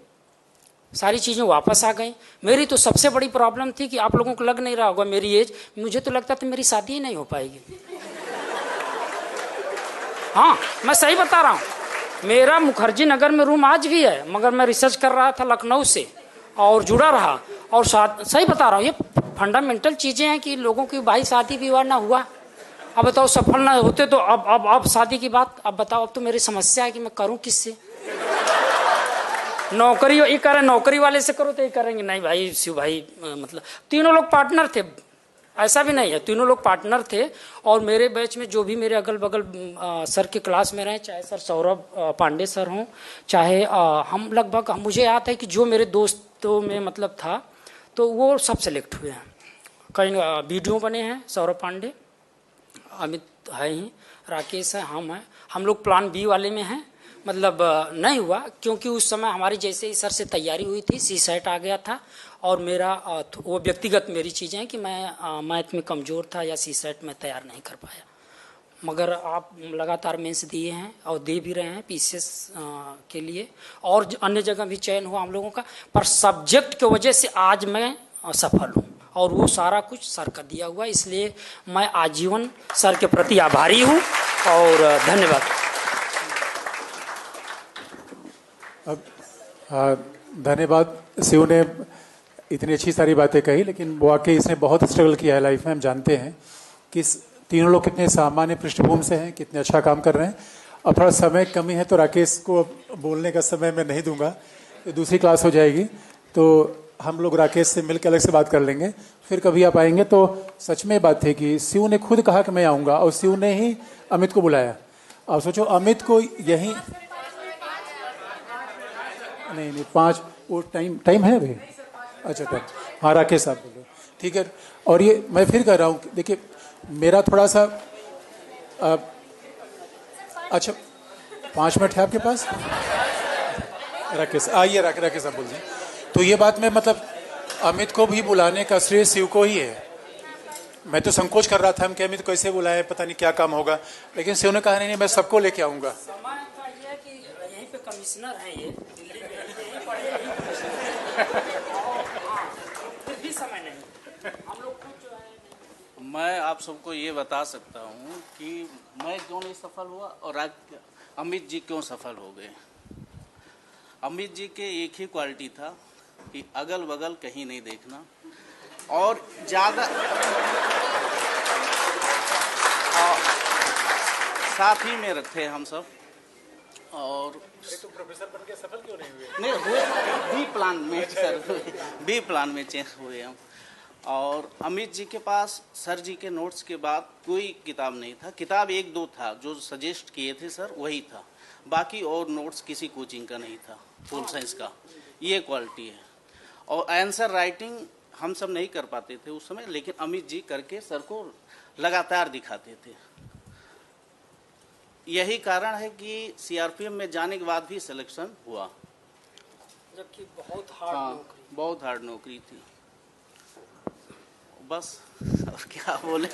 सारी चीजें वापस आ गई। मेरी तो सबसे बड़ी प्रॉब्लम थी कि आप लोगों को लग नहीं रहा होगा मेरी एज, मुझे तो लगता था मेरी शादी ही नहीं हो पाएगी। हाँ, मैं सही बता रहा हूँ। मेरा मुखर्जी नगर में रूम आज भी है, मगर मैं रिसर्च कर रहा था लखनऊ से और जुड़ा रहा। और सही बता रहा हूँ, ये फंडामेंटल चीजें हैं कि लोगों की भाई शादी विवाह ना हुआ। अब बताओ, सफल ना होते तो अब शादी की बात, अब बताओ, अब तो मेरी समस्या है कि मैं करूँ किससे। नौकरी, ये कह रहे नौकरी वाले से करो, तो ये करेंगे नहीं भाई शिव भाई, मतलब तीनों लोग पार्टनर थे, ऐसा भी नहीं है, तीनों लोग पार्टनर थे। और मेरे बैच में जो भी मेरे अगल बगल सर के क्लास में रहे, चाहे सर सौरभ पांडे सर हों, चाहे हम लगभग, मुझे याद है कि जो मेरे दोस्तों में मतलब था, तो वो सब सेलेक्ट हुए हैं। कई वीडियो बने हैं, सौरभ पांडे, अमित है ही, राकेश है, हम हैं, हम लोग प्लान बी वाले में हैं। मतलब नहीं हुआ क्योंकि उस समय हमारी जैसे ही सर से तैयारी हुई थी, सी सेट आ गया था, और मेरा वो व्यक्तिगत मेरी चीज़ें हैं कि मैं मैथ में कमज़ोर था या सी सेट में तैयार नहीं कर पाया। मगर आप लगातार मेंस दिए हैं और दे भी रहे हैं पीसीएस के लिए, और अन्य जगह भी चयन हुआ हम लोगों का, पर सब्जेक्ट की वजह से आज मैं सफल हूँ, और वो सारा कुछ सर का दिया हुआ, इसलिए मैं आजीवन सर के प्रति आभारी हूँ और धन्यवाद। धन्यवाद। शिव ने इतनी अच्छी सारी बातें कही, लेकिन वाकई इसने बहुत स्ट्रगल किया है लाइफ में। हम जानते हैं कि तीनों लोग कितने सामान्य पृष्ठभूमि से हैं, कितने अच्छा काम कर रहे हैं। अब थोड़ा समय कमी है तो राकेश को बोलने का समय मैं नहीं दूंगा, तो दूसरी क्लास हो जाएगी, तो हम लोग राकेश से मिलकर अलग से बात कर लेंगे, फिर कभी आप आएंगे। तो सच में बात थी कि शिव ने खुद कहा कि मैं आऊँगा, और शिव ने ही अमित को बुलाया। अब सोचो, अमित को यही नहीं 5, वो टाइम है अभी, अच्छा टाइम, हाँ राकेश साहब बोलो, ठीक है। और ये मैं फिर कह रहा हूँ, देखिए मेरा थोड़ा सा अच्छा 5 मिनट है आपके पास, राकेश आइए, राकेश साहब बोल दें। तो ये बात में मतलब अमित को भी बुलाने का श्रेय शिव को ही है। मैं तो संकोच कर रहा था हम कि अमित कैसे बुलाए, पता नहीं क्या काम होगा, लेकिन शिव ने कहा नहीं मैं सबको लेके आऊँगा। यहीं पे कमिश्नर हैं ये, भी समय नहीं, हम लोग खुद जो है। मैं आप सबको ये बता सकता हूँ कि मैं क्यों नहीं सफल हुआ और आज अमित जी क्यों सफल हो गए। अमित जी के एक ही क्वालिटी था कि अगल बगल कहीं नहीं देखना, और ज़्यादा साथ ही में थे हम सब। और तो प्रोफेसर बन के सफल क्यों नहीं हुए? नहीं हुए, बी प्लान में सर, बी प्लान में चेंज हुए हम। और अमित जी के पास सर जी के नोट्स के बाद कोई किताब नहीं था, किताब 1-2 था जो सजेस्ट किए थे सर, वही था, बाकी और नोट्स किसी कोचिंग का नहीं था, फुल साइंस का। ये क्वालिटी है। और आंसर राइटिंग हम सब नहीं कर पाते थे उस समय, लेकिन अमित जी करके सर को लगातार दिखाते थे। यही कारण है कि सीआरपीएफ में जाने के बाद भी सिलेक्शन हुआ, जबकि बहुत हार्ड नौकरी, बहुत हार्ड नौकरी थी। बस और क्या बोले।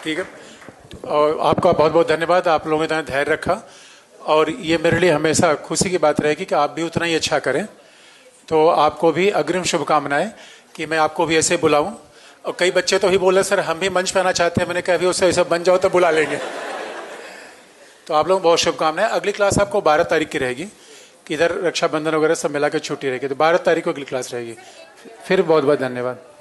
ठीक है, और आपका बहुत बहुत धन्यवाद, आप लोगों ने इतना धैर्य रखा, और ये मेरे लिए हमेशा खुशी की बात रहेगी कि आप भी उतना ही अच्छा करें। तो आपको भी अग्रिम शुभकामनाएं कि मैं आपको भी ऐसे बुलाऊं। और कई बच्चे तो ही बोले सर हम भी मंच पे आना चाहते हैं, मैंने कहा अभी उससे ऐसा बन जाओ तो बुला लेंगे। तो आप लोगों को बहुत शुभकामनाएं। अगली क्लास आपको 12 तारीख की रहेगी, कि इधर रक्षाबंधन वगैरह सब मिला के छुट्टी रहेगी, तो 12 तारीख को अगली क्लास रहेगी। फिर बहुत बहुत धन्यवाद।